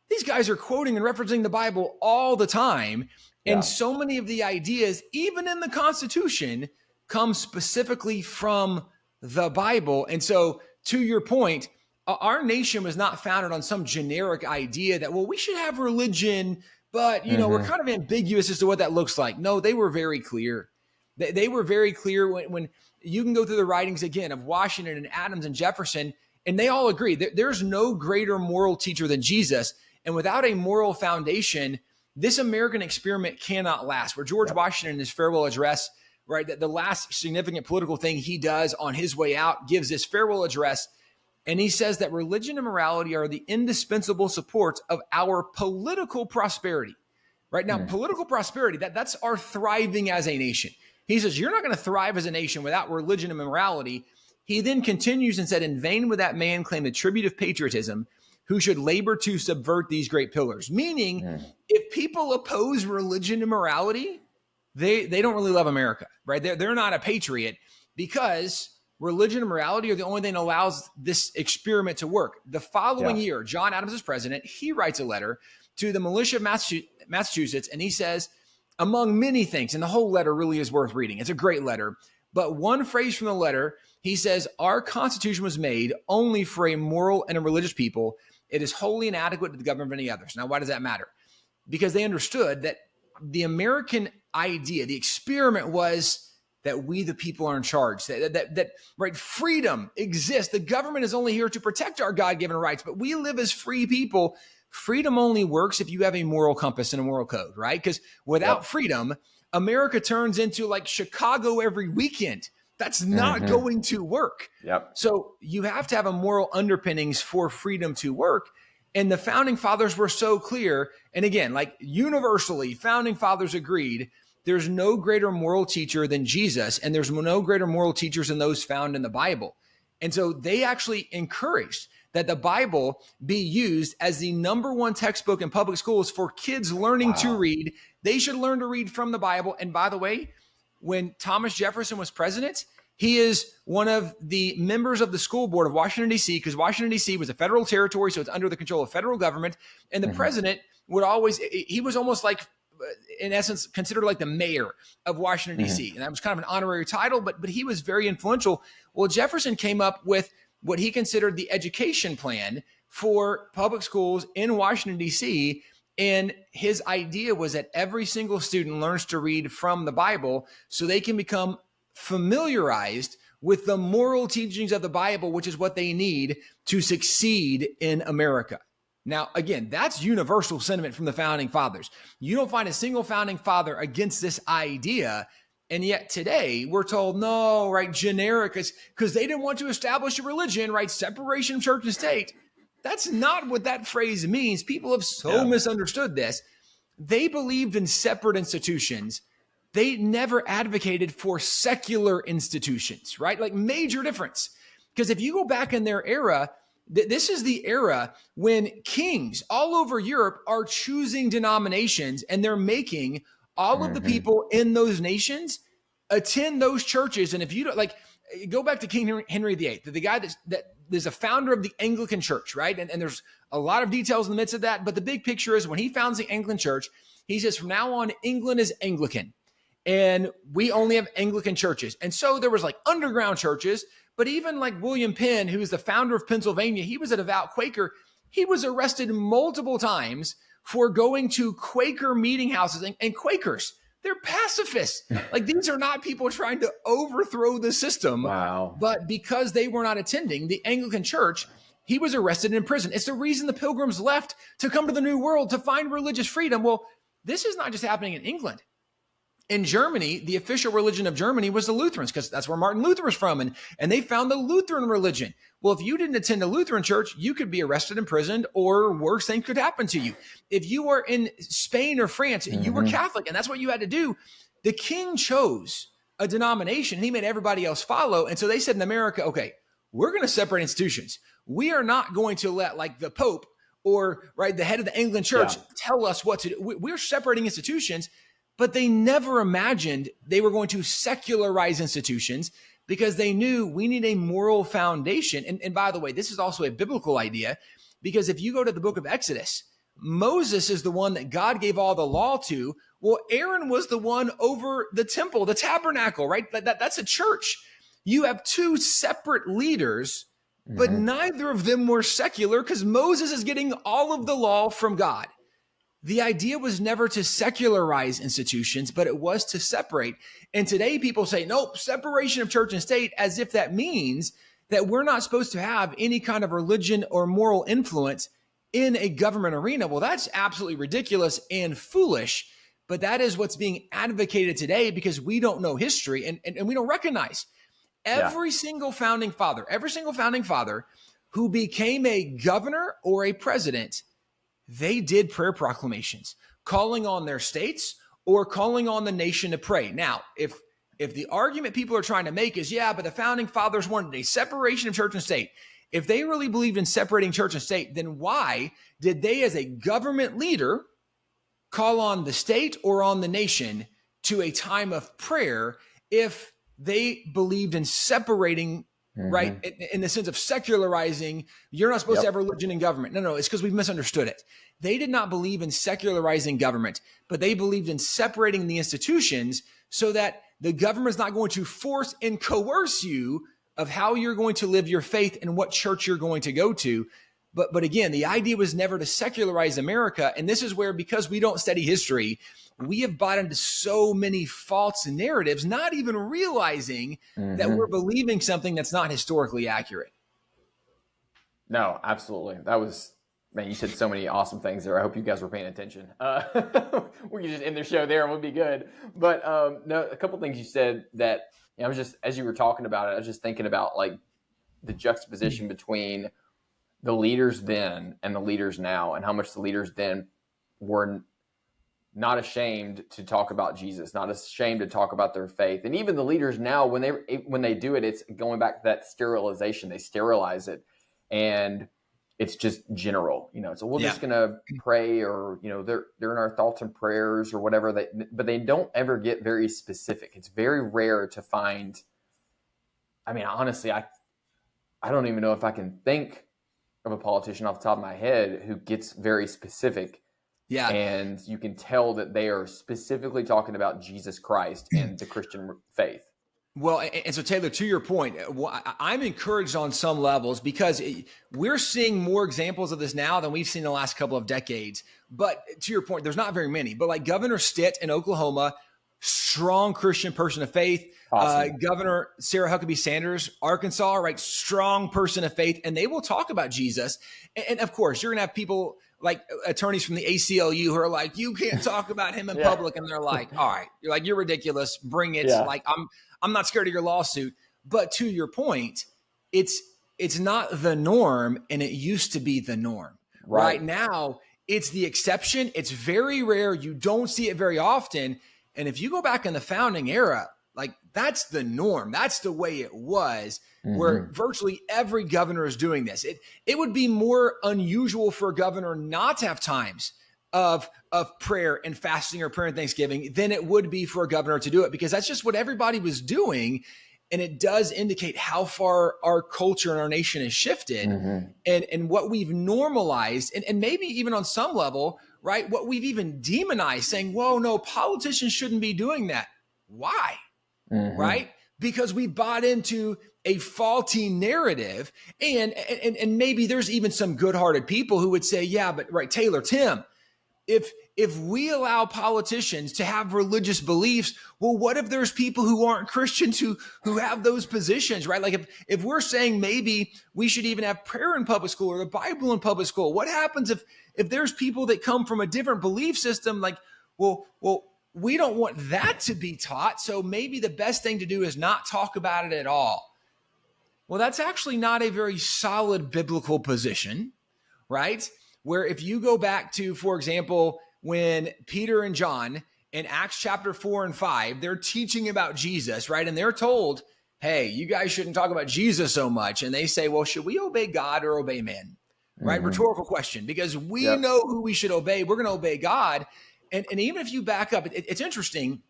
These guys are quoting and referencing the Bible all the time. And so many of the ideas, even in the Constitution, come specifically from the Bible. And so, to your point, our nation was not founded on some generic idea that, well, we should have religion, but, we're kind of ambiguous as to what that looks like. No, they were very clear. They were very clear when you can go through the writings again of Washington and Adams and Jefferson, and they all agree that there's no greater moral teacher than Jesus. And without a moral foundation, this American experiment cannot last. Where George Washington in his farewell address, right, that the last significant political thing he does on his way out, gives this farewell address. And he says that religion and morality are the indispensable supports of our political prosperity. Right now, political prosperity, that's our thriving as a nation. He says, you're not going to thrive as a nation without religion and morality. He then continues and said, in vain would that man claim the tribute of patriotism who should labor to subvert these great pillars. Meaning, if people oppose religion and morality, they don't really love America, right? They're not a patriot, because religion and morality are the only thing that allows this experiment to work. The following year, John Adams is president. He writes a letter to the militia of Massachusetts, and he says, among many things, and the whole letter really is worth reading. It's a great letter. But one phrase from the letter, he says, our Constitution was made only for a moral and a religious people. It is wholly inadequate to the government of any others. Now, why does that matter? Because they understood that the American idea, the experiment was that we, the people, are in charge, that right, freedom exists. The government is only here to protect our God-given rights, but we live as free people. Freedom only works if you have a moral compass and a moral code, right? Because without freedom, America turns into like Chicago every weekend. That's not going to work. So you have to have a moral underpinnings for freedom to work. And the founding fathers were so clear. And again, like universally, founding fathers agreed, there's no greater moral teacher than Jesus, and there's no greater moral teachers than those found in the Bible. And so they actually encouraged that the Bible be used as the number one textbook in public schools for kids learning to read. They should learn to read from the Bible. And by the way, when Thomas Jefferson was president, he is one of the members of the school board of Washington, D.C., because Washington, D.C. was a federal territory, so it's under the control of federal government. And the president would always, he was almost like, in essence, considered like the mayor of Washington, D.C. And that was kind of an honorary title, but he was very influential. Well, Jefferson came up with what he considered the education plan for public schools in Washington, D.C., and his idea was that every single student learns to read from the Bible so they can become familiarized with the moral teachings of the Bible, which is what they need to succeed in America. Now, again, that's universal sentiment from the founding fathers. You don't find a single founding father against this idea. And yet today we're told, no, right, generic, because they didn't want to establish a religion, right, separation of church and state. That's not what that phrase means. People have so misunderstood this. They believed in separate institutions. They never advocated for secular institutions, right? Like major difference. Because if you go back in their era, this is the era when kings all over Europe are choosing denominations, and they're making all of the people in those nations attend those churches. And if you don't, like, go back to King Henry VIII, the guy that is a founder of the Anglican Church, right? And there's a lot of details in the midst of that. But the big picture is when he founds the Anglican Church, he says, from now on, England is Anglican. And we only have Anglican churches. And so there was like underground churches, but even like William Penn, who is the founder of Pennsylvania, he was a devout Quaker. He was arrested multiple times for going to Quaker meeting houses. And Quakers, they're pacifists. Like, these are not people trying to overthrow the system. Wow. But because they were not attending the Anglican Church, he was arrested and imprisoned. It's the reason the Pilgrims left to come to the New World to find religious freedom. Well, this is not just happening in England. In Germany, the official religion of Germany was the Lutherans, because that's where Martin Luther was from. And they found the Lutheran religion. Well, if you didn't attend a Lutheran church, you could be arrested, imprisoned, or worse things could happen to you. If you were in Spain or France and you were Catholic, and that's what you had to do, the king chose a denomination and he made everybody else follow. And so they said in America, okay, we're going to separate institutions. We are not going to let like the Pope or right the head of the Anglican Church tell us what to do. We're separating institutions. But they never imagined they were going to secularize institutions, because they knew we need a moral foundation. And by the way, this is also a biblical idea, because if you go to the book of Exodus, Moses is the one that God gave all the law to. Well, Aaron was the one over the temple, the tabernacle, right? That's a church. You have two separate leaders, but neither of them were secular because Moses is getting all of the law from God. The idea was never to secularize institutions, but it was to separate. And today people say, nope, separation of church and state, as if that means that we're not supposed to have any kind of religion or moral influence in a government arena. Well, that's absolutely ridiculous and foolish, but that is what's being advocated today because we don't know history and we don't recognize every single founding father who became a governor or a president. They did prayer proclamations, calling on their states or calling on the nation to pray. Now, if the argument people are trying to make is, yeah, but the founding fathers wanted a separation of church and state. If they really believed in separating church and state, then why did they as a government leader call on the state or on the nation to a time of prayer if they believed in separating, right, in the sense of secularizing? You're not supposed to have religion in government. No, it's because we've misunderstood it. They did not believe in secularizing government, but they believed in separating the institutions so that the government is not going to force and coerce you of how you're going to live your faith and what church you're going to go to. But again, the idea was never to secularize America. And this is where, because we don't study history, we have bought into so many false narratives, not even realizing that we're believing something that's not historically accurate. No, absolutely. That was, man, you said so many awesome things there. I hope you guys were paying attention. We could just end the show there and we'll be good. But no, a couple things you said that, I was just, as you were talking about it, I was just thinking about like the juxtaposition between the leaders then and the leaders now, and how much the leaders then were not ashamed to talk about Jesus, not ashamed to talk about their faith. And even the leaders now, when they do it, it's going back to that sterilization. They sterilize it, and it's just general, so we're just going to pray, or, they're in our thoughts and prayers or whatever, but they don't ever get very specific. It's very rare to find, honestly, I don't even know if I can think of a politician off the top of my head who gets very specific. Yeah. And you can tell that they are specifically talking about Jesus Christ and the Christian faith. Well, and so Taylor, to your point, I'm encouraged on some levels because we're seeing more examples of this now than we've seen in the last couple of decades. But to your point, there's not very many. But like Governor Stitt in Oklahoma, strong Christian person of faith. Awesome. Governor Sarah Huckabee Sanders, Arkansas, right? Strong person of faith. And they will talk about Jesus. And of course, you're going to have people like attorneys from the ACLU who are like, you can't talk about him in public. And they're like, all right, you're ridiculous. Bring it. Like, I'm not scared of your lawsuit. But to your point, it's not the norm, and it used to be the norm. Right now, it's the exception. It's very rare. You don't see it very often. And if you go back in the founding era, like that's the norm. That's the way it was, where virtually every governor is doing this. It would be more unusual for a governor not to have times of prayer and fasting or prayer and thanksgiving than it would be for a governor to do it, because that's just what everybody was doing. And it does indicate how far our culture and our nation has shifted and what we've normalized and maybe even on some level, right, what we've even demonized, saying, whoa, no, politicians shouldn't be doing that. Why? Right? Because we bought into a faulty narrative. And maybe there's even some good-hearted people who would say, yeah, but right, Taylor, Tim, if we allow politicians to have religious beliefs, well, what if there's people who aren't Christians who have those positions, right? Like if we're saying maybe we should even have prayer in public school or the Bible in public school, what happens if there's people that come from a different belief system? Like, well, we don't want that to be taught. So maybe the best thing to do is not talk about it at all. Well, that's actually not a very solid biblical position, right? Where if you go back to, for example, when Peter and John in Acts chapter 4 and 5, they're teaching about Jesus, right? And they're told, hey, you guys shouldn't talk about Jesus so much. And they say, well, should we obey God or obey men? Right? Rhetorical question, because we know who we should obey. We're going to obey God. And even if you back up, it's interesting.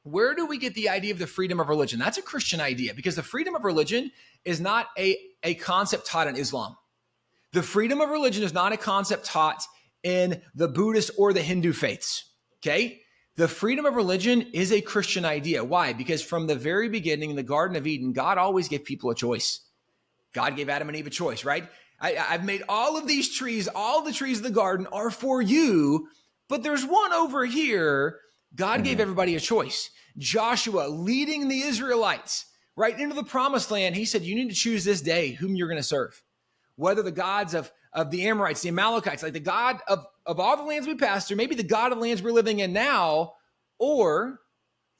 Where do we get the idea of the freedom of religion? That's a Christian idea, because the freedom of religion is not a concept taught in Islam. The freedom of religion is not a concept taught in the Buddhist or the Hindu faiths. Okay. The freedom of religion is a Christian idea. Why? Because from the very beginning in the Garden of Eden, God always gave people a choice. God gave Adam and Eve a choice, right? I've made all of these trees, all the trees of the garden are for you, but there's one over here. God gave everybody a choice. Joshua leading the Israelites right into the promised land. He said, you need to choose this day whom you're going to serve. Whether the gods of the Amorites, the Amalekites, like the God of all the lands we passed through, maybe the God of the lands we're living in now, or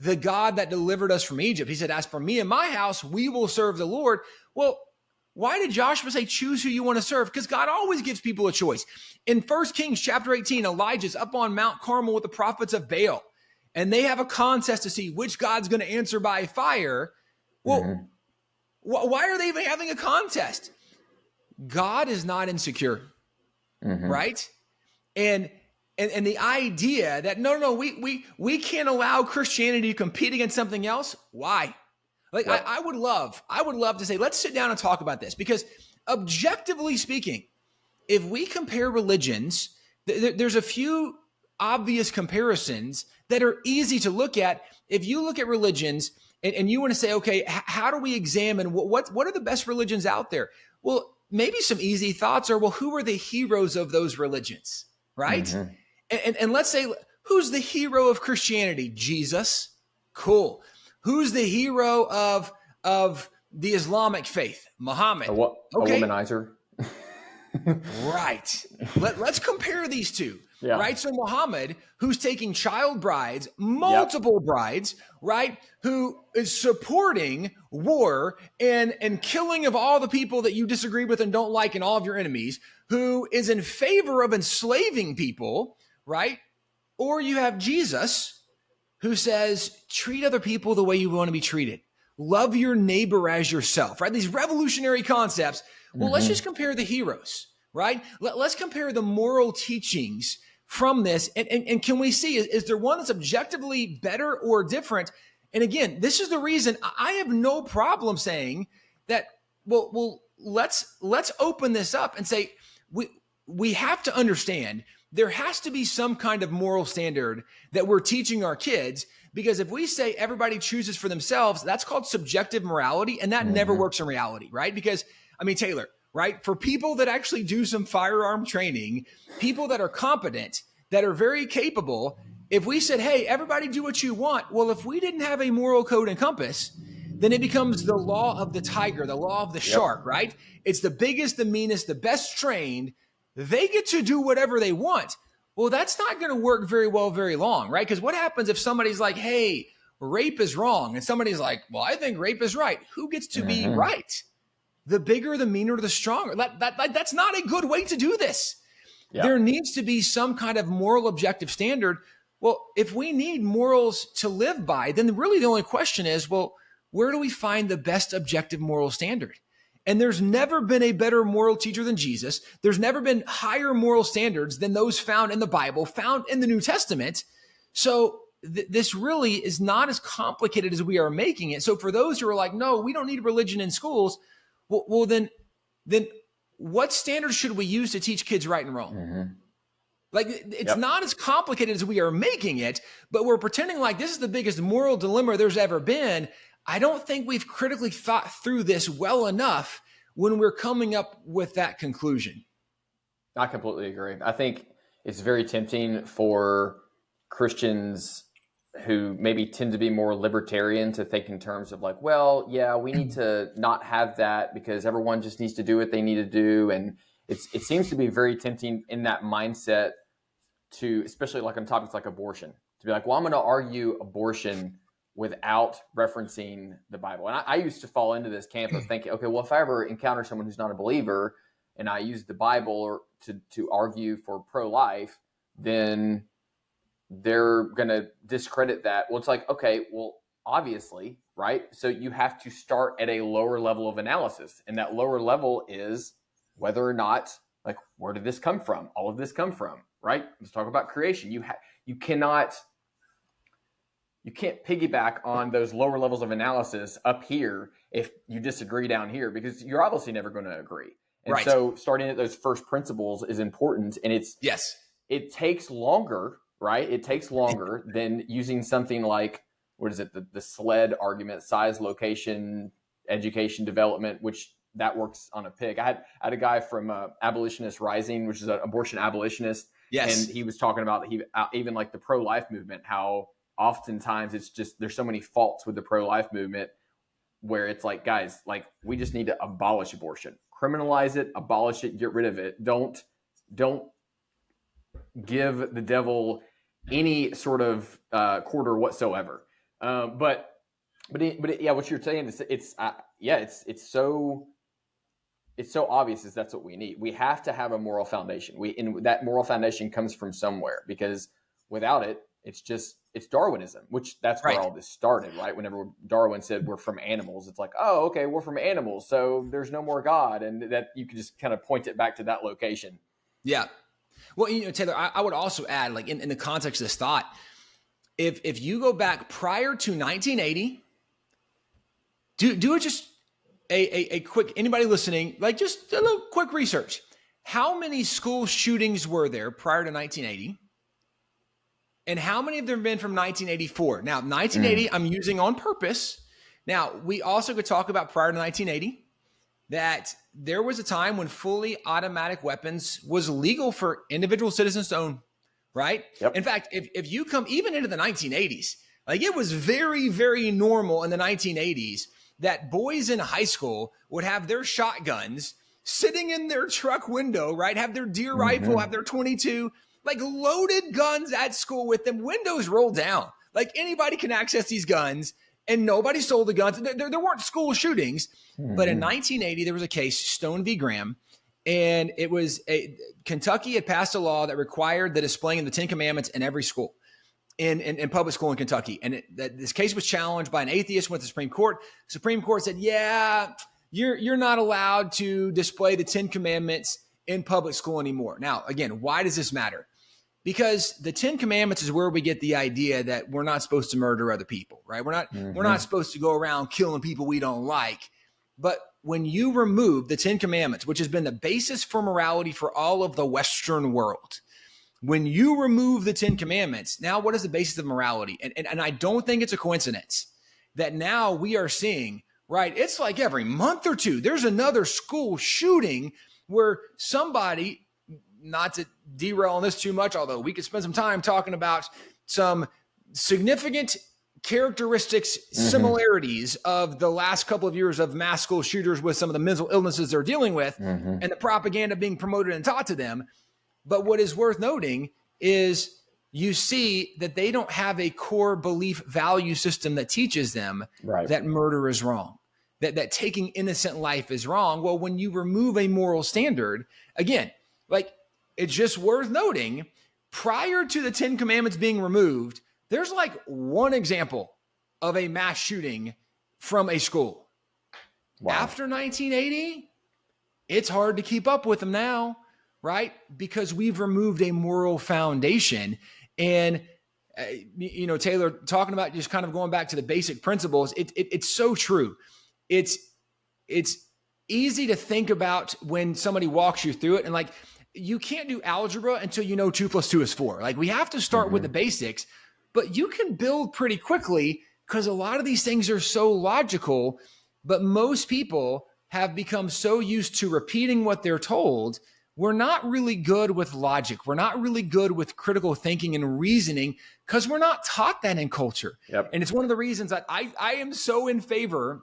the God that delivered us from Egypt. He said, as for me and my house, we will serve the Lord. Well, why did Joshua say choose who you want to serve? Because God always gives people a choice. In 1 Kings chapter 18, Elijah's up on Mount Carmel with the prophets of Baal, and they have a contest to see which God's going to answer by fire. Well, why are they even having a contest? God is not insecure, right? And the idea that no, we can't allow Christianity to compete against something else. Why? Like I would love to say, let's sit down and talk about this, because objectively speaking, if we compare religions, there's a few obvious comparisons that are easy to look at. If you look at religions and you want to say, okay, how do we examine what are the best religions out there? Well, maybe some easy thoughts are, well, who are the heroes of those religions, right? And let's say, who's the hero of Christianity? Jesus. Cool. Who's the hero of the Islamic faith? Muhammad. A womanizer. Right. Let's compare these two. Yeah. Right. So Muhammad, who's taking child brides, multiple brides, right? Who is supporting war and killing of all the people that you disagree with and don't like and all of your enemies, who is in favor of enslaving people, right? Or you have Jesus, who says, treat other people the way you want to be treated. Love your neighbor as yourself, right? These revolutionary concepts. Well, let's just compare the heroes, right? Let's compare the moral teachings from this. And can we see, is there one that's objectively better or different? And again, this is the reason I have no problem saying that, well, let's open this up and say, we have to understand there has to be some kind of moral standard that we're teaching our kids, because if we say everybody chooses for themselves, that's called subjective morality, and that never works in reality, right? Because, I mean, Taylor, right? For people that actually do some firearm training, people that are competent, that are very capable, if we said, hey, everybody do what you want, well, if we didn't have a moral code and compass, then it becomes the law of the tiger, the law of the shark, right? It's the biggest, the meanest, the best trained. They get to do whatever they want. Well, that's not going to work very well, very long, right? Because what happens if somebody's like, hey, rape is wrong, and somebody's like, well, I think rape is right. Who gets to be right? The bigger, the meaner, the stronger. That's not a good way to do this. Yeah. There needs to be some kind of moral objective standard. Well, if we need morals to live by, then really the only question is, well, where do we find the best objective moral standard? And there's never been a better moral teacher than Jesus. There's never been higher moral standards than those found in the Bible, found in the New Testament. So this really is not as complicated as we are making it. So for those who are like, no, we don't need religion in schools, well then what standards should we use to teach kids right and wrong? Like, it's not as complicated as we are making it, but we're pretending like this is the biggest moral dilemma there's ever been. I don't think we've critically thought through this well enough when we're coming up with that conclusion. I completely agree. I think it's very tempting for Christians who maybe tend to be more libertarian to think in terms of like, well, yeah, we need to not have that because everyone just needs to do what they need to do. And it seems to be very tempting in that mindset to, especially like on topics like abortion, to be like, well, I'm going to argue abortion without referencing the Bible. And I used to fall into this camp of thinking, okay, well, if I ever encounter someone who's not a believer and I use the Bible or to argue for pro-life, then they're going to discredit that. Well, it's like, okay, well, obviously, right? So you have to start at a lower level of analysis. And that lower level is whether or not, like, where did this come from? All of this come from, right? Let's talk about creation. You can't piggyback on those lower levels of analysis up here if you disagree down here, because you're obviously never going to agree. And so starting at those first principles is important. And it's it takes longer, right? It takes longer than using something like, what is it? The SLED argument, size, location, education, development, which that works on a pig. I had a guy from Abolitionist Rising, which is an abortion abolitionist. Yes. And he was talking about even like the pro-life movement, how oftentimes it's just, there's so many faults with the pro-life movement where it's like, guys, like we just need to abolish abortion, criminalize it, abolish it, get rid of it. Don't give the devil any sort of quarter whatsoever. But yeah, what you're saying is it's so obvious is that's what we need. We have to have a moral foundation. And that moral foundation comes from somewhere, because without it, it's Darwinism, which that's where all this started, right? Whenever Darwin said we're from animals, it's like, oh, okay, we're from animals, so there's no more God, and that you can just kind of point it back to that location. Yeah. Well, Taylor, I would also add, like in the context of this thought, if you go back prior to 1980, do it just a quick, anybody listening, like just a little quick research. How many school shootings were there prior to 1980? And how many of them have been from 1984? Now, 1980, I'm using on purpose. Now, we also could talk about prior to 1980 that there was a time when fully automatic weapons was legal for individual citizens to own, right? Yep. In fact, if you come even into the 1980s, like it was very, very normal in the 1980s that boys in high school would have their shotguns sitting in their truck window, right? Have their deer rifle, have their 22, like loaded guns at school with them, windows rolled down. Like anybody can access these guns, and nobody sold the guns. There weren't school shootings, but in 1980, there was a case, Stone v. Graham, and it was Kentucky had passed a law that required the displaying of the 10 Commandments in every school, in public school in Kentucky. And this case was challenged by an atheist, went to the Supreme Court. The Supreme Court said, yeah, you're not allowed to display the 10 Commandments in public school anymore. Now, again, why does this matter? Because the 10 Commandments is where we get the idea that we're not supposed to murder other people, right? We're not supposed to go around killing people we don't like. But when you remove the 10 Commandments, which has been the basis for morality for all of the Western world, when you remove the 10 Commandments, now what is the basis of morality? And I don't think it's a coincidence that now we are seeing, right? It's like every month or two, there's another school shooting where somebody, not to derail on this too much, although we could spend some time talking about some significant characteristics, similarities of the last couple of years of mass school shooters with some of the mental illnesses they're dealing with and the propaganda being promoted and taught to them. But what is worth noting is you see that they don't have a core belief value system that teaches them that murder is wrong, that taking innocent life is wrong. Well, when you remove a moral standard, again, like it's just worth noting, prior to the 10 Commandments being removed, there's like one example of a mass shooting from a school. Wow. After 1980, it's hard to keep up with them now, right? Because we've removed a moral foundation. And, Taylor, talking about just kind of going back to the basic principles, it's so true. It's easy to think about when somebody walks you through it. And like, you can't do algebra until you know 2 + 2 is 4. Like we have to start with the basics, but you can build pretty quickly because a lot of these things are so logical, but most people have become so used to repeating what they're told. We're not really good with logic. We're not really good with critical thinking and reasoning because we're not taught that in culture. Yep. And it's one of the reasons that I am so in favor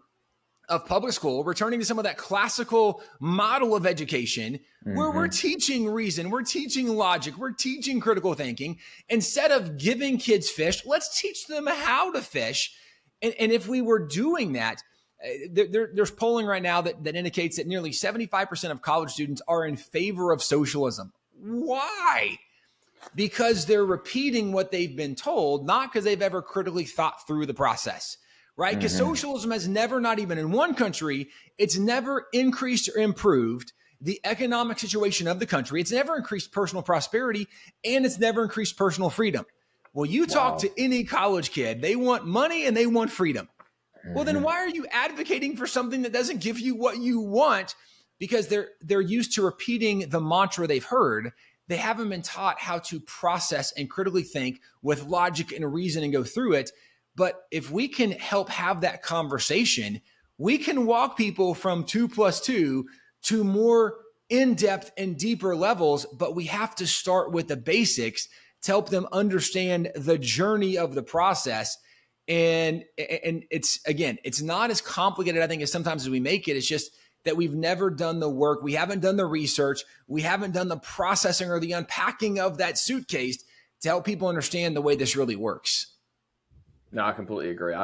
of public school, returning to some of that classical model of education where we're teaching reason, we're teaching logic, we're teaching critical thinking. Instead of giving kids fish, let's teach them how to fish. And if we were doing that, there's polling right now that indicates that nearly 75% of college students are in favor of socialism. Why? Because they're repeating what they've been told, not because they've ever critically thought through the process. Right? Because socialism has never, not even in one country, it's never increased or improved the economic situation of the country. It's never increased personal prosperity, and it's never increased personal freedom. Well, you talk to any college kid, they want money and they want freedom. Well, then why are you advocating for something that doesn't give you what you want? Because they're used to repeating the mantra they've heard. they haven't been taught how to process and critically think with logic and reason and go through it. But if we can help have that conversation, we can walk people from 2+2 to more in-depth and deeper levels. But we have to start with the basics to help them understand the journey of the process. And it's not as complicated, I think, as sometimes as we make it. It's just that we've never done the work. We haven't done the research. We haven't done the processing or the unpacking of that suitcase to help people understand the way this really works. No, I completely agree.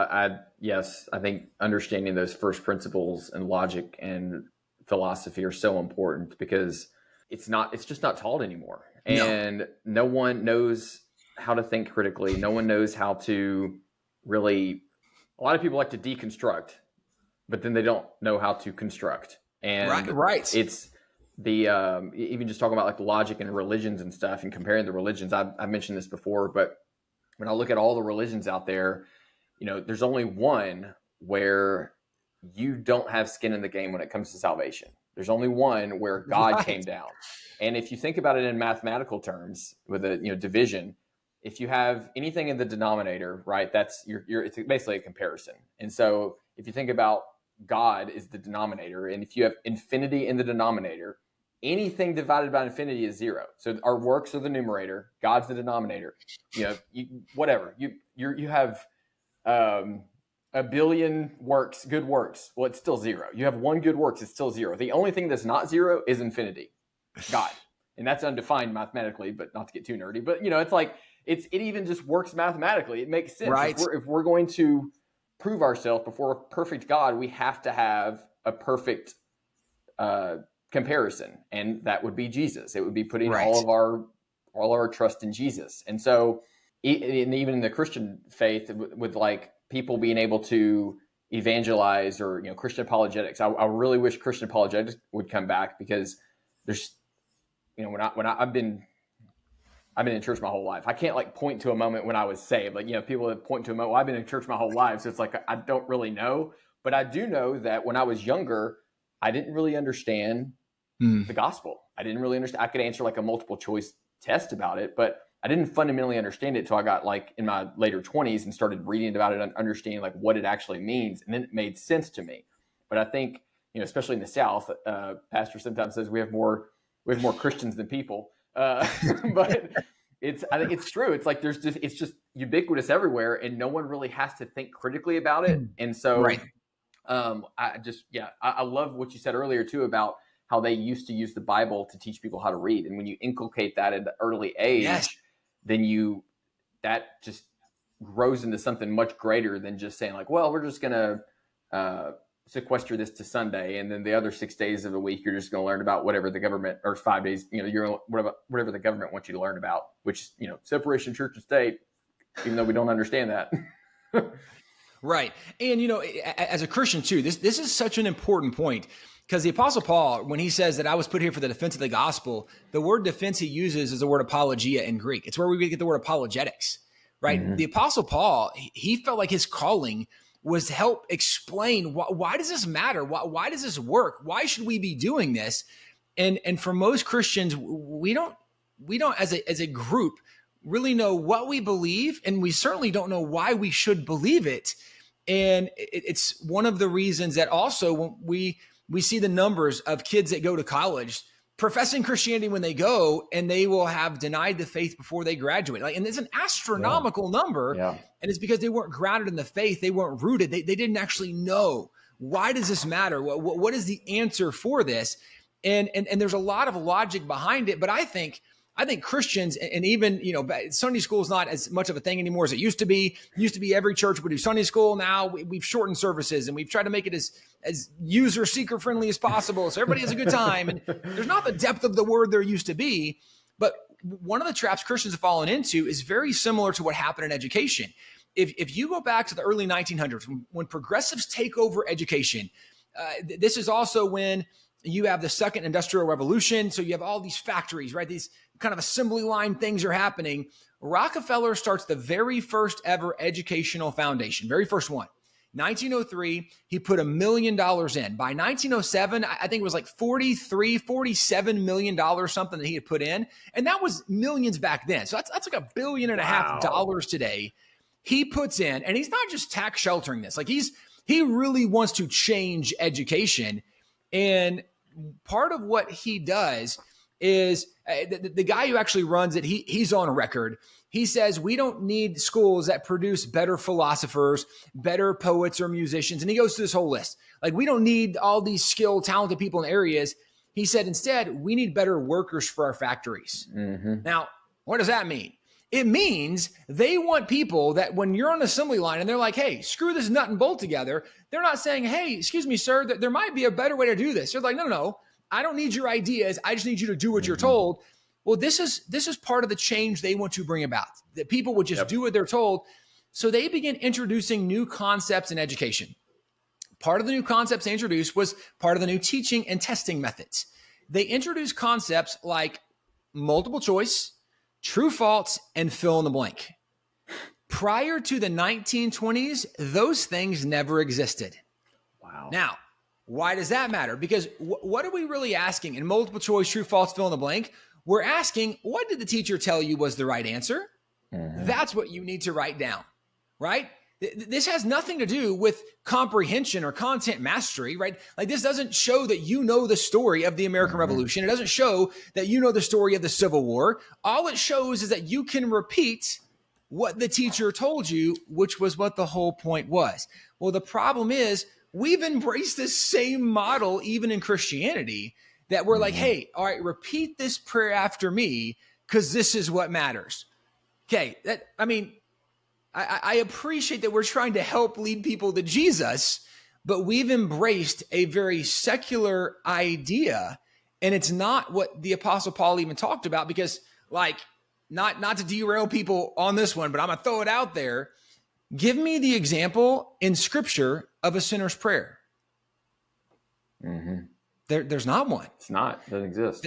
Yes, I think understanding those first principles and logic and philosophy are so important, because it's just not taught anymore. And no one knows how to think critically. No one knows how to really, a lot of people like to deconstruct, but then they don't know how to construct. And right. It's the, even just talking about like logic and religions and stuff and comparing the religions. I mentioned this before, but when I look at all the religions out there, there's only one where you don't have skin in the game when it comes to salvation. There's only one where God came down. And if you think about it in mathematical terms with a division, if you have anything in the denominator, right, that's it's basically a comparison. And so if you think about God is the denominator, and if you have infinity in the denominator, anything divided by infinity is zero. So our works are the numerator, God's the denominator. Whatever you have a billion works, good works. Well, it's still zero. You have one good works, it's still zero. The only thing that's not zero is infinity, God, and that's undefined mathematically. But not to get too nerdy, but it's like it even just works mathematically. It makes sense. Right. If we're going to prove ourselves before a perfect God, we have to have a perfect comparison, and that would be Jesus. It would be putting all of our trust in Jesus. And so, and even in the Christian faith, with like people being able to evangelize or Christian apologetics, I really wish Christian apologetics would come back, because there's when I've been in church my whole life. I can't like point to a moment when I was saved. Like, people that point to a moment, well, I've been in church my whole life. So it's like, I don't really know, but I do know that when I was younger, I didn't really understand the gospel. I didn't really understand. I could answer like a multiple choice test about it, but I didn't fundamentally understand it till I got like in my later 20s and started reading about it and understanding like what it actually means. And then it made sense to me. But I think, especially in the South, pastor sometimes says we have more Christians than people. But I think it's true. It's like it's just ubiquitous everywhere, and no one really has to think critically about it. And so, I love what you said earlier too about how they used to use the Bible to teach people how to read, and when you inculcate that at an early age, then that just grows into something much greater than just saying like, well, we're just gonna sequester this to Sunday, and then the other 6 days of the week you're just going to learn about whatever the government, or 5 days, you're whatever the government wants you to learn about, which separation of church and state, even though we don't understand that. Right. And as a Christian too, this is such an important point, because the Apostle Paul, when he says that I was put here for the defense of the gospel, the word defense he uses is the word apologia in Greek. It's where we get the word apologetics, right? Mm-hmm. The Apostle Paul, he felt like his calling was to help explain why does this matter? Why does this work? Why should we be doing this? And for most Christians, we don't as a group really know what we believe, and we certainly don't know why we should believe it. And it's one of the reasons that also when we see the numbers of kids that go to college professing Christianity when they go, and they will have denied the faith before they graduate. And it's an astronomical number. Yeah. And it's because they weren't grounded in the faith. They weren't rooted. They didn't actually know, why does this matter? What is the answer for this? And there's a lot of logic behind it. But I think Christians, and even, Sunday school is not as much of a thing anymore as it used to be. It used to be every church would do Sunday school. Now we've shortened services, and we've tried to make it as user seeker friendly as possible, so everybody has a good time. And there's not the depth of the word there used to be. But one of the traps Christians have fallen into is very similar to what happened in education. If you go back to the early 1900s, when progressives take over education, this is also when you have the second industrial revolution. So you have all these factories, right? These kind of assembly line things are happening. Rockefeller starts the very first ever educational foundation, very first one. 1903, he put $1 million in. By 1907, I think it was like $47 million, something that he had put in. And that was millions back then. So that's like $1.5 billion today. He puts in, and he's not just tax sheltering this. Like he really wants to change education. And part of what he does is the guy who actually runs it, he's on record. He says, we don't need schools that produce better philosophers, better poets or musicians. And he goes through this whole list. Like, we don't need all these skilled, talented people in areas. He said, instead, we need better workers for our factories. Mm-hmm. Now, what does that mean? It means they want people that when you're on an assembly line and they're like, hey, screw this nut and bolt together. They're not saying, hey, excuse me, sir, there might be a better way to do this. They're like, no, I don't need your ideas. I just need you to do what you're told. Well, this is part of the change they want to bring about, that people would just do what they're told. So they begin introducing new concepts in education. Part of the new concepts they introduced was part of the new teaching and testing methods. They introduced concepts like multiple choice, true, false, and fill in the blank. Prior to the 1920s, those things never existed. Wow. Now, why does that matter? Because what are we really asking in multiple choice, true, false, fill in the blank? We're asking, what did the teacher tell you was the right answer? Mm-hmm. That's what you need to write down, right? This has nothing to do with comprehension or content mastery, right? Like, this doesn't show that you know the story of the American Revolution. It doesn't show that you know the story of the Civil War. All it shows is that you can repeat what the teacher told you, which was what the whole point was. Well, the problem is we've embraced this same model even in Christianity, that we're like, hey, all right, repeat this prayer after me because this is what matters. Okay, I appreciate that we're trying to help lead people to Jesus, but we've embraced a very secular idea, and it's not what the Apostle Paul even talked about, because, like, not to derail people on this one, but I'm going to throw it out there. Give me the example in Scripture of a sinner's prayer. Mm-hmm. There's not one. It's not. It doesn't exist.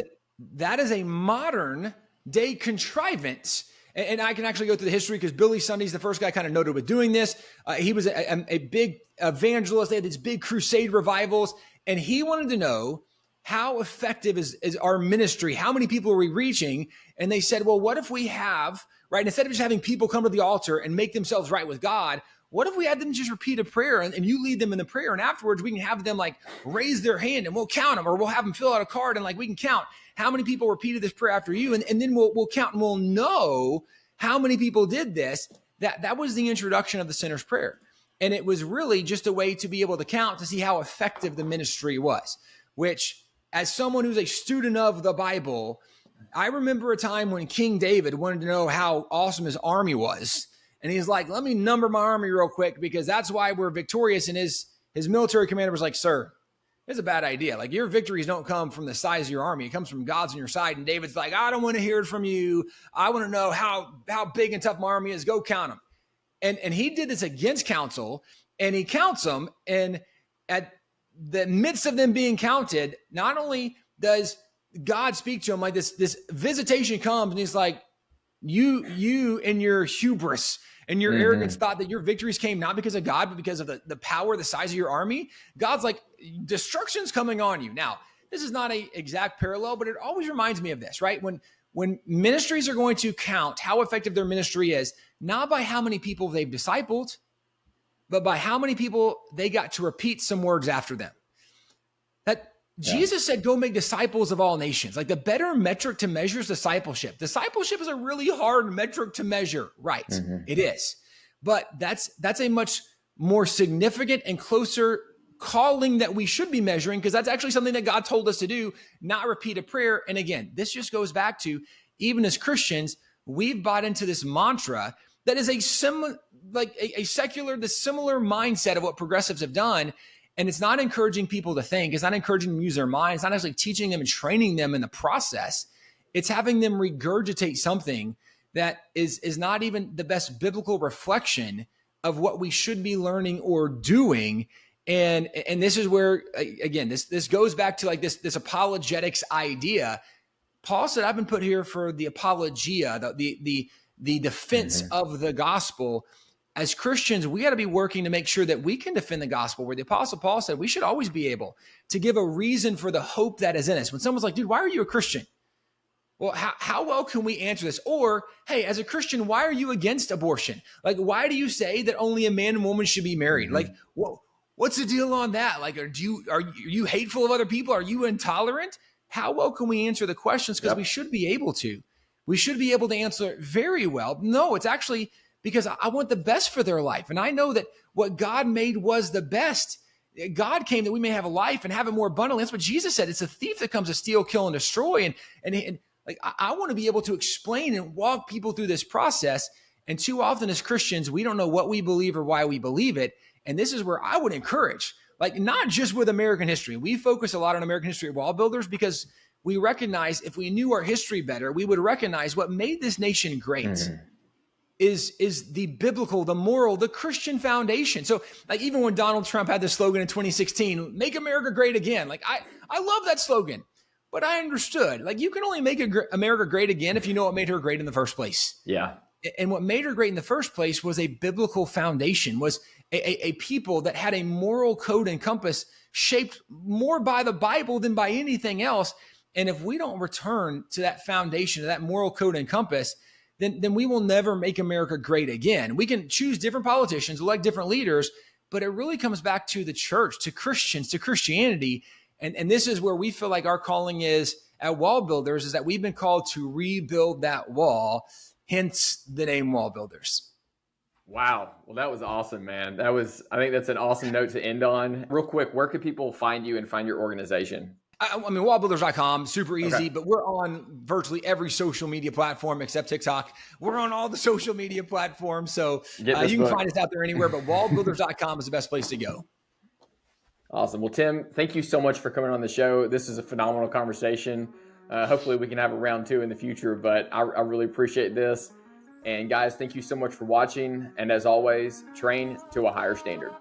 That is a modern day contrivance. And I can actually go through the history because Billy Sunday's the first guy kind of noted with doing this. He was a big evangelist. They had these big crusade revivals. And he wanted to know, how effective is our ministry? How many people are we reaching? And they said, well, what if we have, right, instead of just having people come to the altar and make themselves right with God, what if we had them just repeat a prayer and you lead them in the prayer, and afterwards we can have them like raise their hand and we'll count them, or we'll have them fill out a card and like we can count how many people repeated this prayer after you, and then we'll count and we'll know how many people did this. That was the introduction of the sinner's prayer. And it was really just a way to be able to count to see how effective the ministry was, which, as someone who's a student of the Bible, I remember a time when King David wanted to know how awesome his army was. And he's like, let me number my army real quick because that's why we're victorious. And his military commander was like, sir, it's a bad idea. Like, your victories don't come from the size of your army. It comes from God's on your side. And David's like, I don't want to hear it from you. I want to know how big and tough my army is. Go count them. And he did this against counsel, and he counts them. And at the midst of them being counted, not only does God speak to him, like this visitation comes, and he's like, you and your hubris and your arrogance thought that your victories came not because of God, but because of the power, the size of your army. God's like, destruction's coming on you. Now, this is not an exact parallel, but it always reminds me of this, right? When ministries are going to count how effective their ministry is, not by how many people they've discipled, but by how many people they got to repeat some words after them. Jesus said, go make disciples of all nations. Like, the better metric to measure is discipleship. Discipleship is a really hard metric to measure, right? It is. But that's a much more significant and closer calling that we should be measuring, because that's actually something that God told us to do, not repeat a prayer. And again, this just goes back to, even as Christians, we've bought into this mantra that is a similar mindset of what progressives have done. And it's not encouraging people to think. It's not encouraging them to use their mind. It's not actually teaching them and training them in the process. It's having them regurgitate something that is not even the best biblical reflection of what we should be learning or doing. And this is where, again, this goes back to like this apologetics idea. Paul said, I've been put here for the apologia, the defense of the gospel. as Christians, we got to be working to make sure that we can defend the gospel, where the Apostle Paul said we should always be able to give a reason for the hope that is in us. When someone's like, dude, why are you a Christian? Well, how well can we answer this? Or, hey, as a Christian, why are you against abortion? Like, why do you say that only a man and woman should be married? Like, what's the deal on that? Like, are you hateful of other people? Are you intolerant? How well can we answer the questions? Because we should be able to. We should be able to answer it very well. No, it's actually because I want the best for their life. And I know that what God made was the best. God came that we may have a life and have it more abundantly. That's what Jesus said. It's a thief that comes to steal, kill, and destroy. And like, I want to be able to explain and walk people through this process. And too often as Christians, we don't know what we believe or why we believe it. And this is where I would encourage, like, not just with American history. We focus a lot on American history at Wallbuilders because we recognize if we knew our history better, we would recognize what made this nation great is the biblical, the moral, the Christian foundation. So like, even when Donald Trump had this slogan in 2016, make America great again. Like, I love that slogan, but I understood, like, you can only make America great again if you know what made her great in the first place. Yeah. And what made her great in the first place was a biblical foundation, was a people that had a moral code and compass shaped more by the Bible than by anything else. And if we don't return to that foundation, to that moral code and compass, then we will never make America great again. We can choose different politicians, elect different leaders, but it really comes back to the church, to Christians, to Christianity. And this is where we feel like our calling is at Wallbuilders, is that we've been called to rebuild that wall, hence the name Wallbuilders. Wow. Well, that was awesome, man. I think that's an awesome note to end on. Real quick, where can people find you and find your organization? I mean, wallbuilders.com, super easy, but we're on virtually every social media platform except TikTok. We're on all the social media platforms. So you can find us out there anywhere, but wallbuilders.com is the best place to go. Awesome. Well, Tim, thank you so much for coming on the show. This is a phenomenal conversation. Hopefully we can have a round two in the future, but I really appreciate this. And guys, thank you so much for watching. And as always, train to a higher standard.